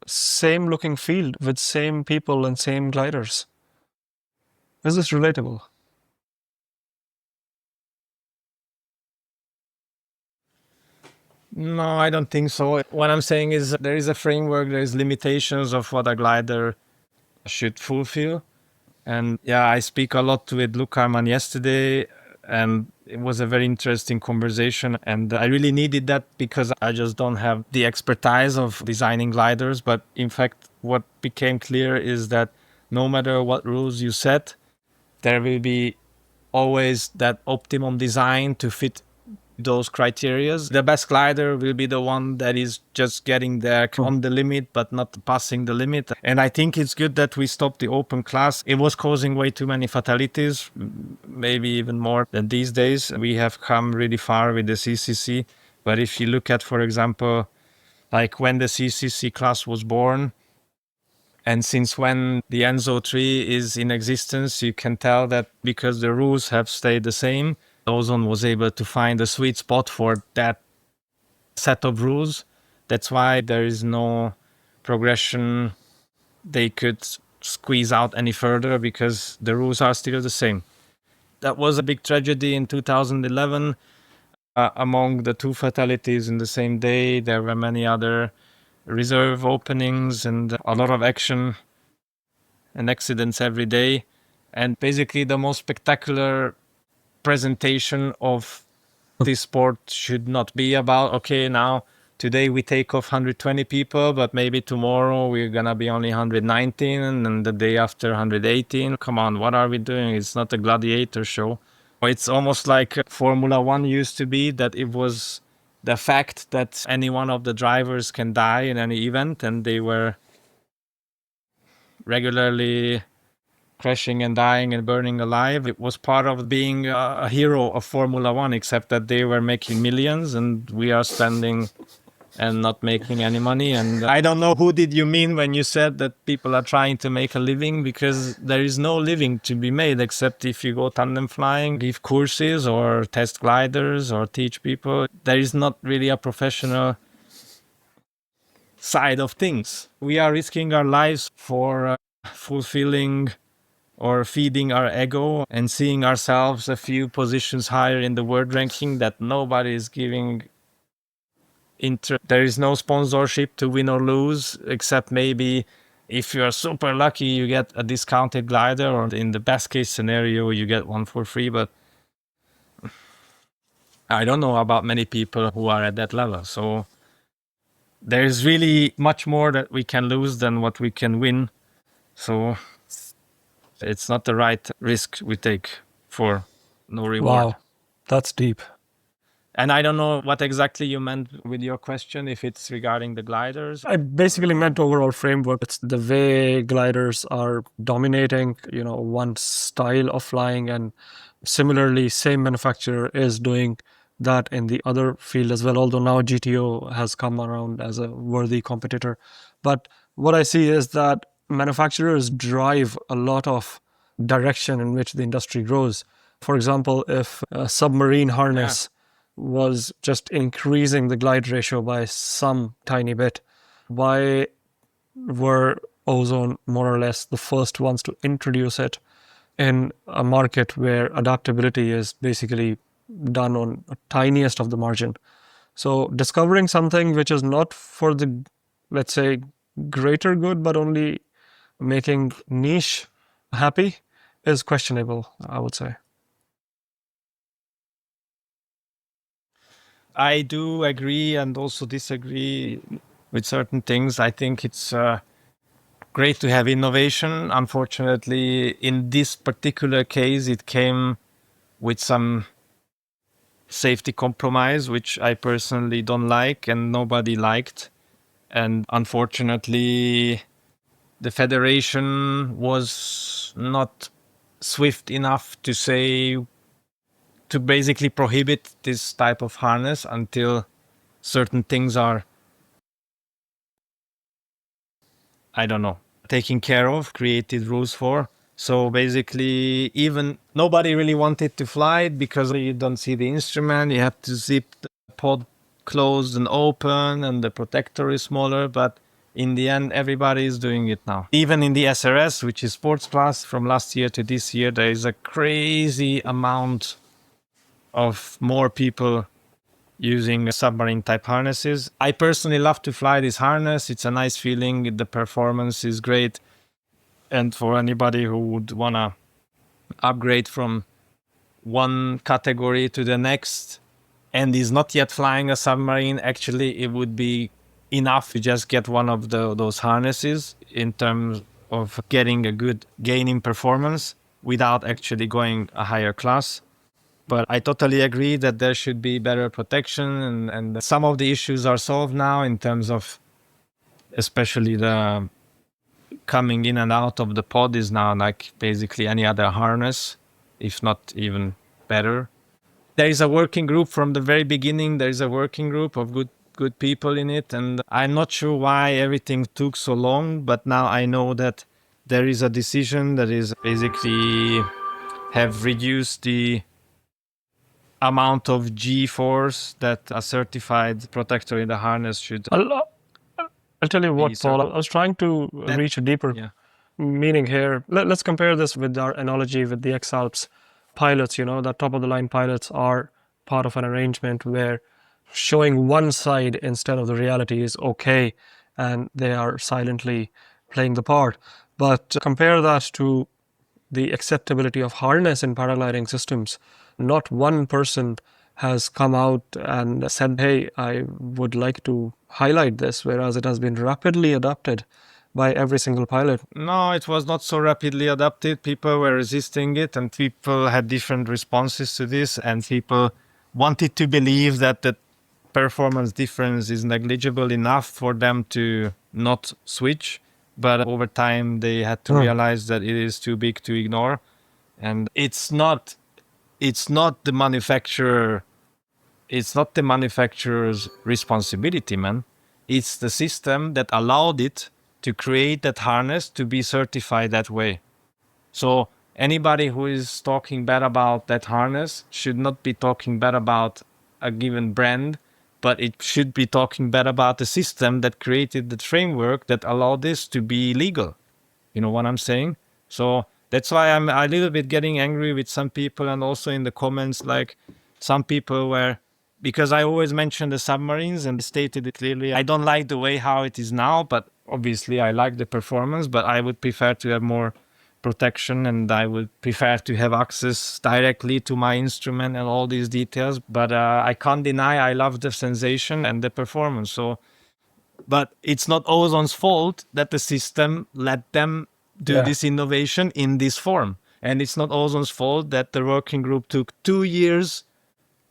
[SPEAKER 2] same looking field with same people and same gliders. Is this relatable?
[SPEAKER 1] No, I don't think so. What I'm saying is there is a framework, there is limitations of what a glider should fulfill. And yeah, I speak a lot with Luke Harman yesterday, and it was a very interesting conversation. And I really needed that because I just don't have the expertise of designing gliders. But in fact, what became clear is that no matter what rules you set, there will be always that optimum design to fit those criterias. The best glider will be the one that is just getting there on the limit but not passing the limit. And I think it's good that we stopped the open class. It was causing way too many fatalities, maybe even more than these days. We have come really far with the CCC. But if you look at, for example, like when the CCC class was born, and since when the Enzo 3 is in existence, you can tell that because the rules have stayed the same, Ozone was able to find a sweet spot for that set of rules. That's why there is no progression they could squeeze out any further, because the rules are still the same. That was a big tragedy in 2011. Among the 2 fatalities in the same day, there were many other reserve openings and a lot of action and accidents every day. And basically the most spectacular presentation of this sport should not be about, okay, now today we take off 120 people, but maybe tomorrow we're gonna be only 119, and then the day after 118. Come on, what are we doing? It's not a gladiator show. It's almost like Formula One used to be, that it was the fact that any one of the drivers can die in any event, and they were regularly crashing and dying and burning alive. It was part of being a hero of Formula One, except that they were making millions and we are standing and not making any money. And I don't know who did you mean when you said that people are trying to make a living, because there is no living to be made except if you go tandem flying, give courses or test gliders or teach people. There is not really a professional side of things. We are risking our lives for fulfilling or feeding our ego and seeing ourselves a few positions higher in the world ranking that nobody is giving interest. There is no sponsorship to win or lose, except maybe if you're super lucky, you get a discounted glider, or in the best case scenario, you get one for free. But I don't know about many people who are at that level. So there's really much more that we can lose than what we can win. So it's not the right risk we take for no reward.
[SPEAKER 2] Wow, that's deep.
[SPEAKER 1] And I don't know what exactly you meant with your question, if it's regarding the gliders.
[SPEAKER 2] I basically meant overall framework. It's the way gliders are dominating, one style of flying, and similarly, same manufacturer is doing that in the other field as well. Although now GTO has come around as a worthy competitor, but what I see is that manufacturers drive a lot of direction in which the industry grows. For example, if a submarine harness was just increasing the glide ratio by some tiny bit, why were Ozone more or less the first ones to introduce it in a market where adaptability is basically done on a tiniest of the margin? So discovering something which is not for the, let's say, greater good, but only making niche happy is questionable, I would say.
[SPEAKER 1] I do agree and also disagree with certain things. I think it's great to have innovation. Unfortunately, in this particular case, it came with some safety compromise, which I personally don't like and nobody liked. And unfortunately, the federation was not swift enough to say, to basically prohibit this type of harness until certain things are, I don't know, taken care of, created rules for. So basically, even nobody really wanted to fly it because you don't see the instrument. You have to zip the pod closed and open, and the protector is smaller. But in the end, everybody is doing it now. Even in the SRS, which is sports class, from last year to this year, there is a crazy amount of more people using submarine type harnesses. I personally love to fly this harness. It's a nice feeling. The performance is great. And for anybody who would want to upgrade from one category to the next and is not yet flying a submarine, actually, it would be enough to just get one of those harnesses in terms of getting a good gain in performance without actually going a higher class. But I totally agree that there should be better protection, and some of the issues are solved now in terms of especially the coming in and out of the pod is now like basically any other harness, if not even better. There is a working group from the very beginning. There is a working group of good people in it, and I'm not sure why everything took so long, but now I know that there is a decision that is basically have reduced the amount of G force that a certified protector in the harness should
[SPEAKER 2] I'll tell you what, Paul, I was trying to reach a deeper meaning here. Let's compare this with our analogy with the X-Alps pilots. The top of the line pilots are part of an arrangement where showing one side instead of the reality is okay, and they are silently playing the part. But compare that to the acceptability of harness in paragliding systems. Not one person has come out and said, hey, I would like to highlight this, whereas it has been rapidly adopted by every single pilot.
[SPEAKER 1] No, it was not so rapidly adopted. People were resisting it, and people had different responses to this, and people wanted to believe that the performance difference is negligible enough for them to not switch. But over time, they had to realize that it is too big to ignore. And it's not the manufacturer's responsibility, man. It's the system that allowed it to create that harness to be certified that way. So anybody who is talking bad about that harness should not be talking bad about a given brand, but it should be talking bad about the system that created the framework that allowed this to be legal. You know what I'm saying? So that's why I'm a little bit getting angry with some people, and also in the comments, like some people were, because I always mention the submarines and stated it clearly. I don't like the way how it is now, but obviously I like the performance, but I would prefer to have more protection, and I would prefer to have access directly to my instrument and all these details. But I can't deny I love the sensation and the performance. So, but it's not Ozon's fault that the system let them do this innovation in this form. And it's not Ozon's fault that the working group took 2 years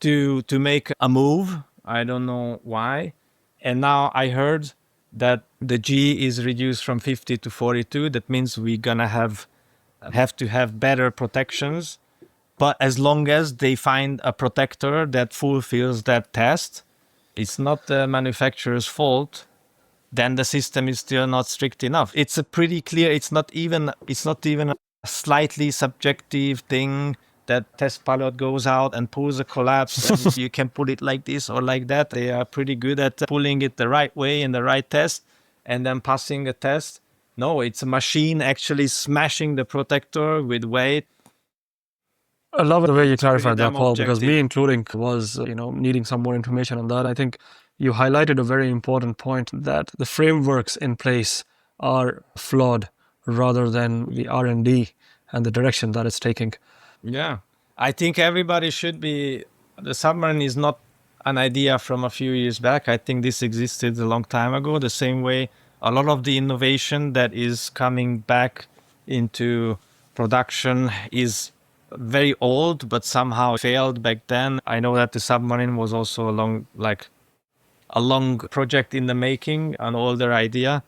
[SPEAKER 1] to make a move. I don't know why. And now I heard that the G is reduced from 50 to 42. That means we're gonna have to have better protections. But as long as they find a protector that fulfills that test, it's not the manufacturer's fault. Then the system is still not strict enough. It's a pretty clear. It's not even a slightly subjective thing that test pilot goes out and pulls a collapse and you can pull it like this or like that. They are pretty good at pulling it the right way in the right test and then passing a test. No, it's a machine actually smashing the protector with weight.
[SPEAKER 2] I love the way you clarified that,
[SPEAKER 1] damn
[SPEAKER 2] Paul, because
[SPEAKER 1] objective.
[SPEAKER 2] me including was, needing some more information on that. I think you highlighted a very important point that the frameworks in place are flawed rather than the R&D and the direction that it's taking.
[SPEAKER 1] Yeah. I think everybody should be. The submarine is not an idea from a few years back. I think this existed a long time ago. The same way a lot of the innovation that is coming back into production is very old, but somehow failed back then. I know that the submarine was also a long project in the making, an older idea.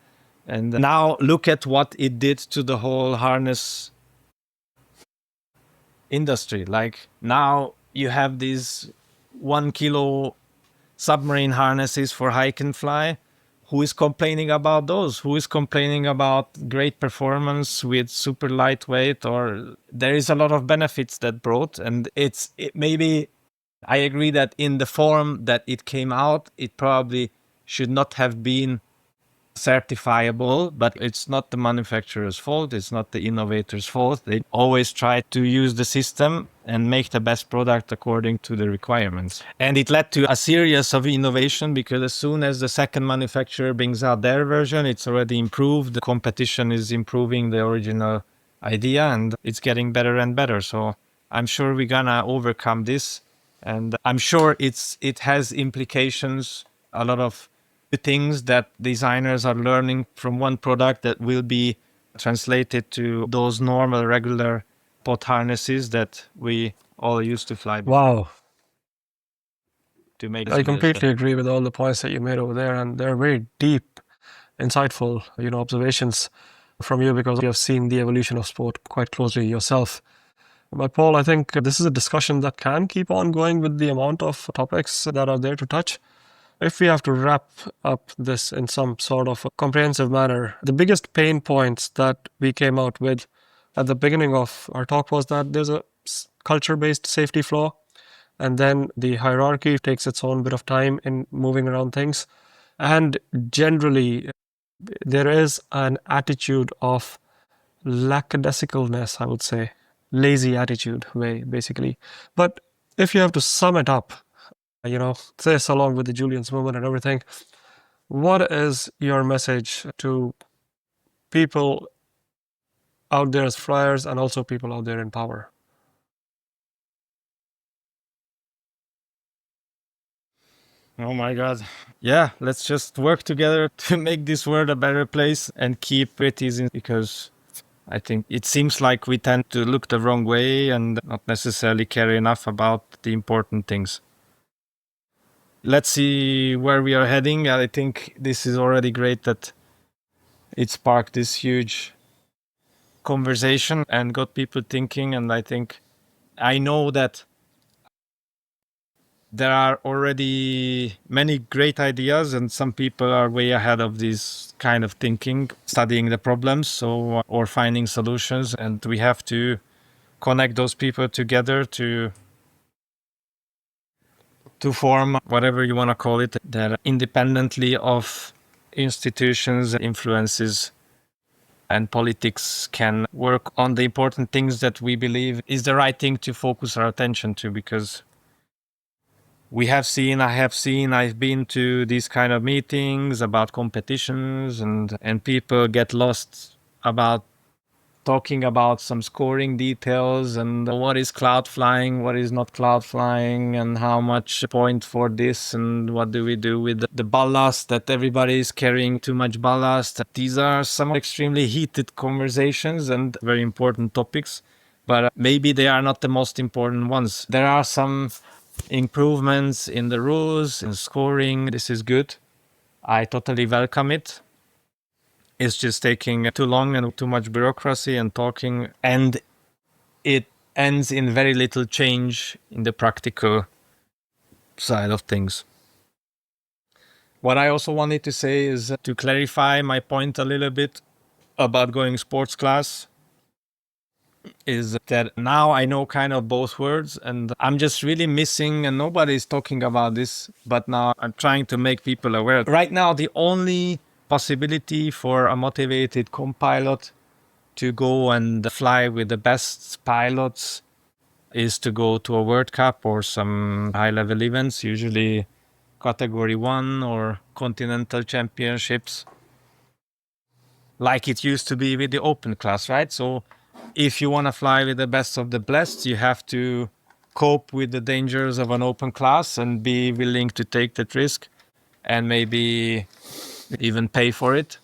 [SPEAKER 1] And now look at what it did to the whole harness industry. Like now you have these 1 kilo submarine harnesses for hike and fly. Who is complaining about those? Who is complaining about great performance with super lightweight? Or there is a lot of benefits that brought, and maybe I agree that in the form that it came out, it probably should not have been certifiable, but it's not the manufacturer's fault. It's not the innovator's fault. They always try to use the system and make the best product according to the requirements. And it led to a series of innovation because as soon as the second manufacturer brings out their version, it's already improved. The competition is improving the original idea and it's getting better and better. So I'm sure we're gonna overcome this. And I'm sure it has implications, a lot of things that designers are learning from one product that will be translated to those normal, regular pot harnesses that we all used to fly before.
[SPEAKER 2] Wow.
[SPEAKER 1] To make
[SPEAKER 2] I completely agree with all the points that you made over there, and they're very deep, insightful, observations from you because you have seen the evolution of sport quite closely yourself. But Paul, I think this is a discussion that can keep on going with the amount of topics that are there to touch. If we have to wrap up this in some sort of a comprehensive manner, the biggest pain points that we came out with at the beginning of our talk was that there's a culture-based safety flaw, and then the hierarchy takes its own bit of time in moving around things. And generally, there is an attitude of lackadaisicalness, I would say, lazy attitude way, basically. But if you have to sum it up, this along with the Julian's movement and everything, what is your message to people out there as flyers and also people out there in power?
[SPEAKER 1] Oh my God. Yeah, let's just work together to make this world a better place and keep it easy because I think it seems like we tend to look the wrong way and not necessarily care enough about the important things. Let's see where we are heading. I think this is already great that it sparked this huge conversation and got people thinking. And I know that there are already many great ideas and some people are way ahead of this kind of thinking, studying the problems or finding solutions. And we have to connect those people together to form whatever you want to call it, that independently of institutions, influences, and politics can work on the important things that we believe is the right thing to focus our attention to. Because I've been to these kind of meetings about competitions and people get lost about talking about some scoring details and what is cloud flying, what is not cloud flying, and how much point for this, and what do we do with the ballast that everybody is carrying too much ballast. These are some extremely heated conversations and very important topics, but maybe they are not the most important ones. There are some improvements in the rules, in scoring. This is good. I totally welcome it. It's just taking too long and too much bureaucracy and talking, and it ends in very little change in the practical side of things. What I also wanted to say is to clarify my point a little bit about going sports class is that now I know kind of both words, and I'm just really missing, and nobody's talking about this, but now I'm trying to make people aware. Right now, the only possibility for a motivated co-pilot to go and fly with the best pilots is to go to a World Cup or some high-level events, usually Category 1 or Continental Championships, like it used to be with the open class, right? So if you want to fly with the best of the blessed, you have to cope with the dangers of an open class and be willing to take that risk and maybe even pay for it.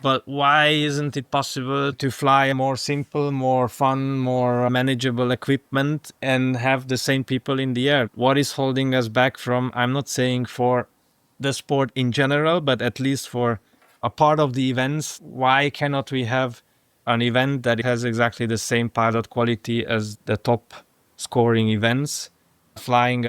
[SPEAKER 1] But why isn't it possible to fly more simple, more fun, more manageable equipment and have the same people in the air? What is holding us back from, I'm not saying for the sport in general, but at least for a part of the events, why cannot we have an event that has exactly the same pilot quality as the top scoring events, flying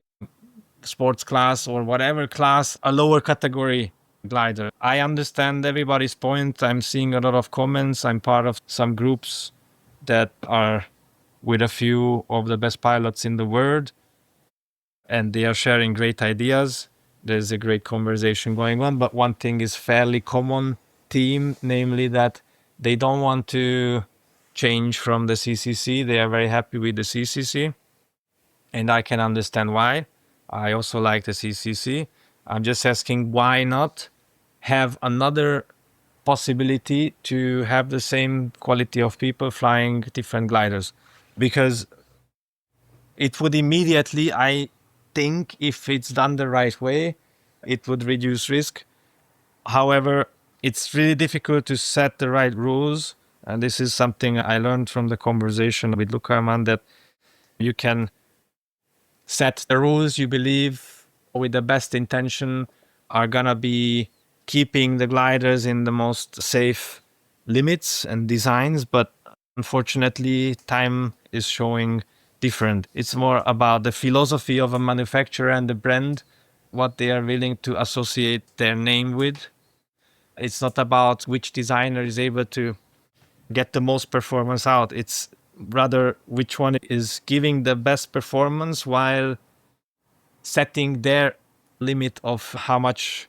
[SPEAKER 1] sports class or whatever class, a lower category glider? I understand everybody's point. I'm seeing a lot of comments. I'm part of some groups that are with a few of the best pilots in the world, and they are sharing great ideas. There's a great conversation going on, but one thing is fairly common theme, namely that they don't want to change from the CCC. They are very happy with the CCC, and I can understand why. I also like the CCC. I'm just asking, why not have another possibility to have the same quality of people flying different gliders? Because it would immediately, I think, if it's done the right way, it would reduce risk. However, it's really difficult to set the right rules. And this is something I learned from the conversation with Lucarman, that you can set the rules you believe with the best intention are gonna be keeping the gliders in the most safe limits and designs, but unfortunately time is showing different. It's more about the philosophy of a manufacturer and the brand, what they are willing to associate their name with. It's not about which designer is able to get the most performance out. It's rather which one is giving the best performance while setting their limit of how much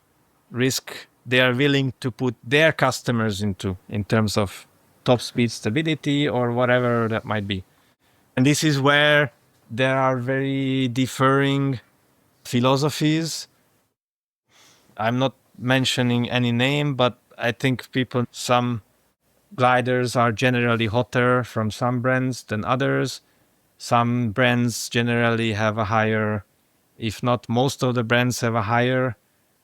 [SPEAKER 1] risk they are willing to put their customers into in terms of top speed stability or whatever that might be. And this is where there are very differing philosophies. I'm not mentioning any name, but I think some gliders are generally hotter from some brands than others. Some brands generally have a higher, if not most of the brands have a higher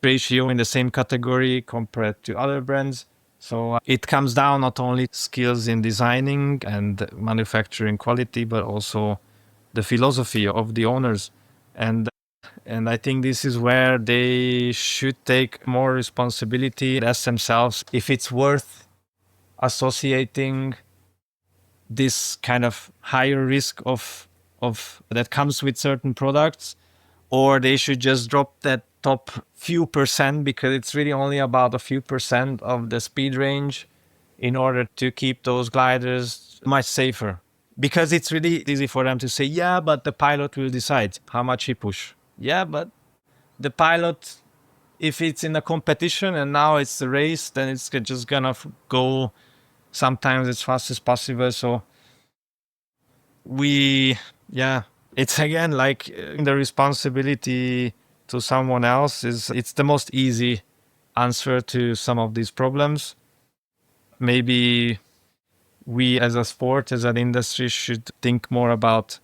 [SPEAKER 1] ratio in the same category compared to other brands. So it comes down not only skills in designing and manufacturing quality, but also the philosophy of the owners. And I think this is where they should take more responsibility as themselves, if it's worth associating this kind of higher risk of that comes with certain products, or they should just drop that top few percent, because it's really only about a few percent of the speed range, in order to keep those gliders much safer. Because it's really easy for them to say, yeah, but the pilot will decide how much he push. Yeah, but the pilot, if it's in a competition and now it's the race, then it's just gonna go sometimes as fast as possible. So it's again like the responsibility to someone else it's the most easy answer to some of these problems. Maybe we as a sport, as an industry, should think more about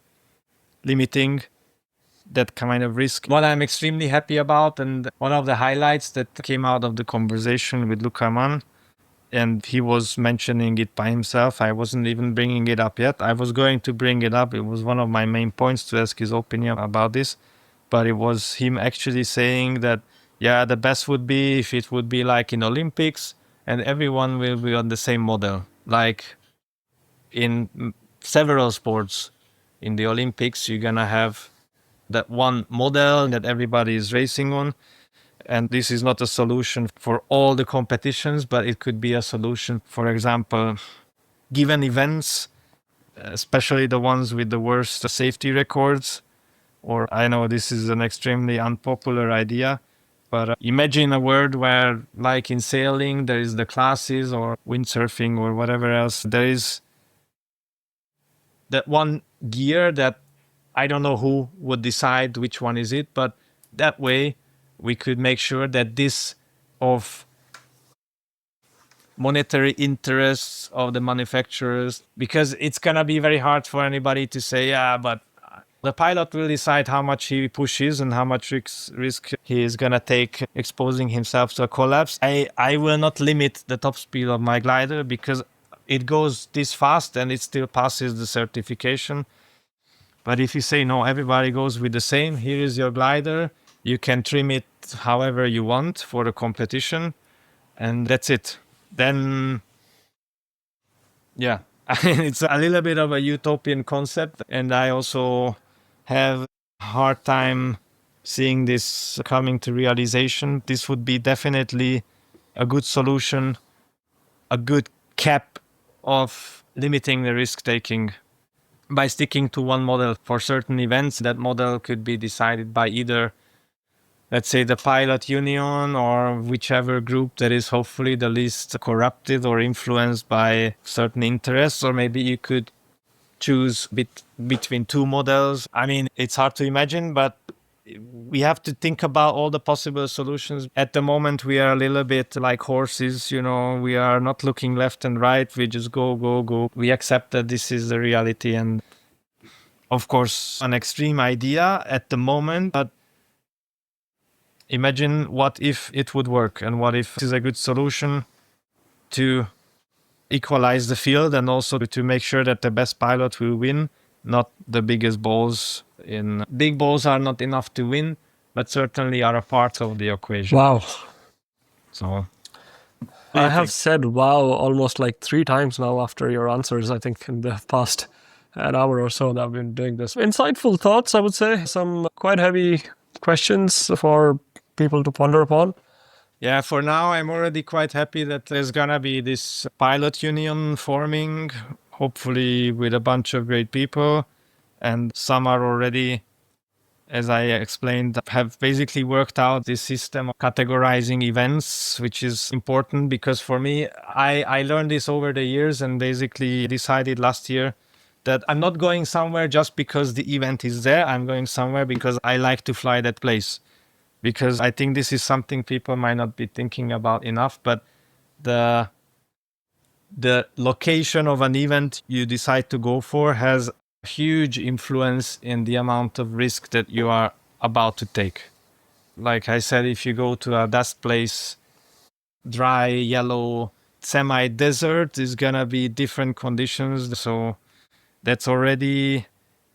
[SPEAKER 1] limiting that kind of risk. What I'm extremely happy about, and one of the highlights that came out of the conversation with Luca Mann, and he was mentioning it by himself. I wasn't even bringing it up yet. I was going to bring it up. It was one of my main points to ask his opinion about this. But it was him actually saying that, yeah, the best would be if it would be like in Olympics and everyone will be on the same model. Like in several sports, in the Olympics, you're going to have that one model that everybody is racing on. And this is not a solution for all the competitions, but it could be a solution, for example, given events, especially the ones with the worst safety records. Or I know this is an extremely unpopular idea, but imagine a world where, like in sailing, there is the classes, or windsurfing or whatever else, there is that one gear that I don't know who would decide which one is it, but that way we could make sure that this of monetary interests of the manufacturers, because it's gonna be very hard for anybody to say, yeah, but the pilot will decide how much he pushes and how much risk he is gonna take exposing himself to a collapse. I will not limit the top speed of my glider because it goes this fast and it still passes the certification. But if you say, no, everybody goes with the same, here is your glider, you can trim it however you want for the competition, and that's it. Then, yeah, it's a little bit of a utopian concept. And I also have a hard time seeing this coming to realization. This would be definitely a good solution, a good cap of limiting the risk taking by sticking to one model for certain events. That model could be decided by either, let's say, the pilot union or whichever group that is hopefully the least corrupted or influenced by certain interests. Or maybe you could choose between two models. I mean, it's hard to imagine, but we have to think about all the possible solutions. At the moment, we are a little bit like horses, we are not looking left and right. We just go, go, go. We accept that this is the reality. And of course, an extreme idea at the moment, but imagine what if it would work, and what if this is a good solution to equalize the field and also to make sure that the best pilot will win, not the biggest balls. Big balls are not enough to win, but certainly are a part of the equation.
[SPEAKER 2] Wow.
[SPEAKER 1] So
[SPEAKER 2] I have said wow almost like 3 times now after your answers, I think, in the past an hour or so that I've been doing this. Insightful thoughts, I would say. Some quite heavy questions for people to ponder upon.
[SPEAKER 1] Yeah, for now, I'm already quite happy that there's gonna be this pilot union forming, hopefully with a bunch of great people. And some are already, as I explained, have basically worked out this system of categorizing events, which is important because for me, I learned this over the years and basically decided last year that I'm not going somewhere just because the event is there. I'm going somewhere because I like to fly that place. Because I think this is something people might not be thinking about enough, but the location of an event you decide to go for has a huge influence in the amount of risk that you are about to take. Like I said, if you go to a dust place, dry, yellow, semi-desert, is gonna be different conditions. So that's already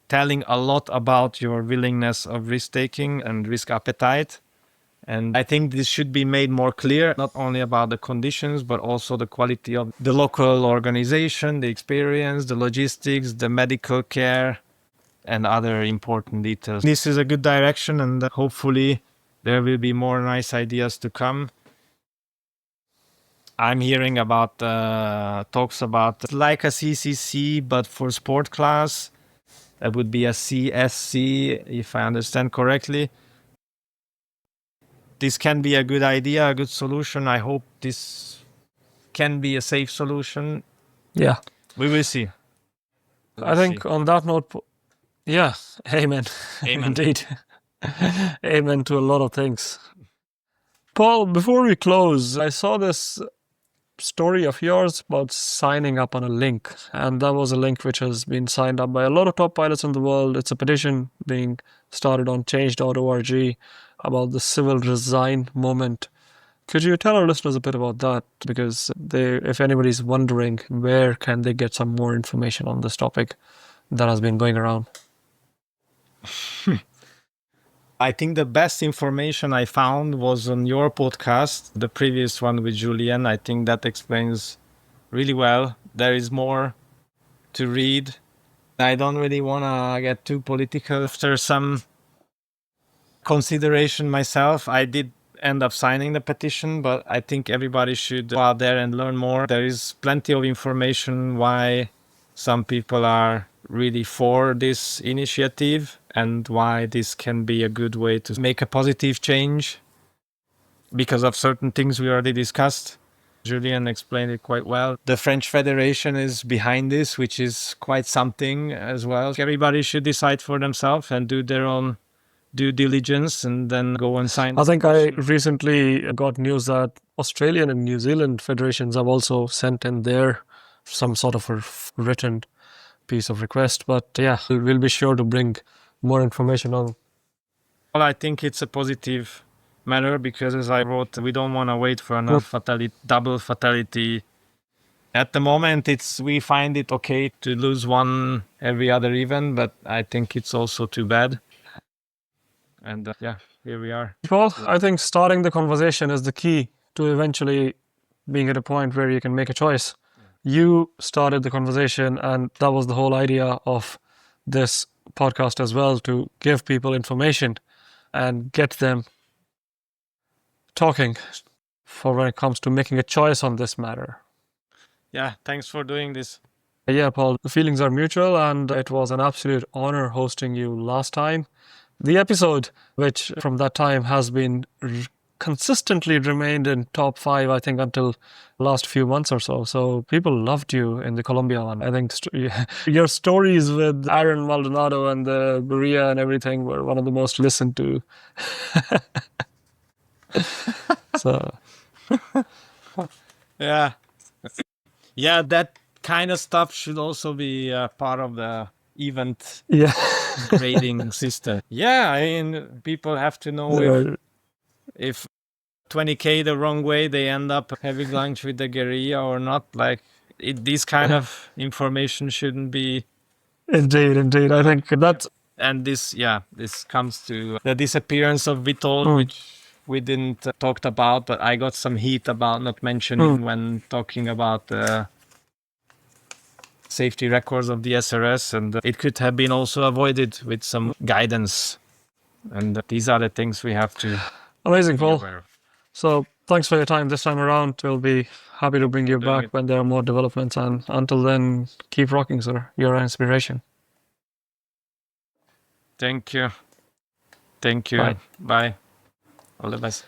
[SPEAKER 1] telling a lot about your willingness of risk-taking and risk appetite. And I think this should be made more clear, not only about the conditions, but also the quality of the local organization, the experience, the logistics, the medical care, and other important details. This is a good direction, and hopefully there will be more nice ideas to come. I'm hearing about talks about like a CCC, but for sport class. That would be a CSC, if I understand correctly. This can be a good idea, a good solution. I hope this can be a safe solution.
[SPEAKER 2] Yeah.
[SPEAKER 1] We will see.
[SPEAKER 2] I think on that note, yeah, amen.
[SPEAKER 1] Amen.
[SPEAKER 2] Indeed. Amen to a lot of things. Paul, before we close, I saw this story of yours about signing up on a link. And that was a link which has been signed up by a lot of top pilots in the world. It's a petition being started on change.org about the civil resign movement. Could you tell our listeners a bit about that? Because if anybody's wondering, where can they get some more information on this topic that has been going around?
[SPEAKER 1] I think the best information I found was on your podcast, the previous one with Julian. I think that explains really well. There is more to read. I don't really want to get too political. After some consideration myself, I did end up signing the petition, but I think everybody should go out there and learn more. There is plenty of information why some people are really for this initiative and why this can be a good way to make a positive change because of certain things we already discussed. Julian explained it quite well. The French Federation is behind this, which is quite something as well. Everybody should decide for themselves and do their own due diligence and then go and sign.
[SPEAKER 2] I think I recently got news that Australian and New Zealand federations have also sent in their some sort of a written piece of request. But yeah, we'll be sure to bring more information on.
[SPEAKER 1] Well, I think it's a positive matter because, as I wrote, we don't want to wait for another double fatality. At the moment, we find it okay to lose one every other event, but I think it's also too bad. And here we are.
[SPEAKER 2] Well, I think starting the conversation is the key to eventually being at a point where you can make a choice. You started the conversation, and that was the whole idea of this podcast as well, to give people information and get them talking for when it comes to making a choice on this matter.
[SPEAKER 1] Yeah, thanks for doing this.
[SPEAKER 2] Yeah, Paul, the feelings are mutual, and it was an absolute honor hosting you last time. The episode, which from that time has been consistently remained in top 5, I think, until last few months or so. So people loved you in the Colombia one. I think your stories with Aaron Maldonado and the Berea and everything were one of the most listened to. So
[SPEAKER 1] yeah, that kind of stuff should also be part of the event grading system. Yeah, I mean, people have to know if 20K the wrong way, they end up having lunch with the guerrilla or not. Like, this kind of information shouldn't be.
[SPEAKER 2] Indeed. I think that's.
[SPEAKER 1] And this comes to the disappearance of Vitol, which we didn't talked about, but I got some heat about not mentioning when talking about the safety records of the SRS, and it could have been also avoided with some guidance. And these are the things we have to.
[SPEAKER 2] Amazing, Paul. So thanks for your time this time around. We'll be happy to bring you back when there are more developments. And until then, keep rocking, sir. You're an inspiration.
[SPEAKER 1] Thank you.
[SPEAKER 2] Bye.
[SPEAKER 1] Bye. All the best.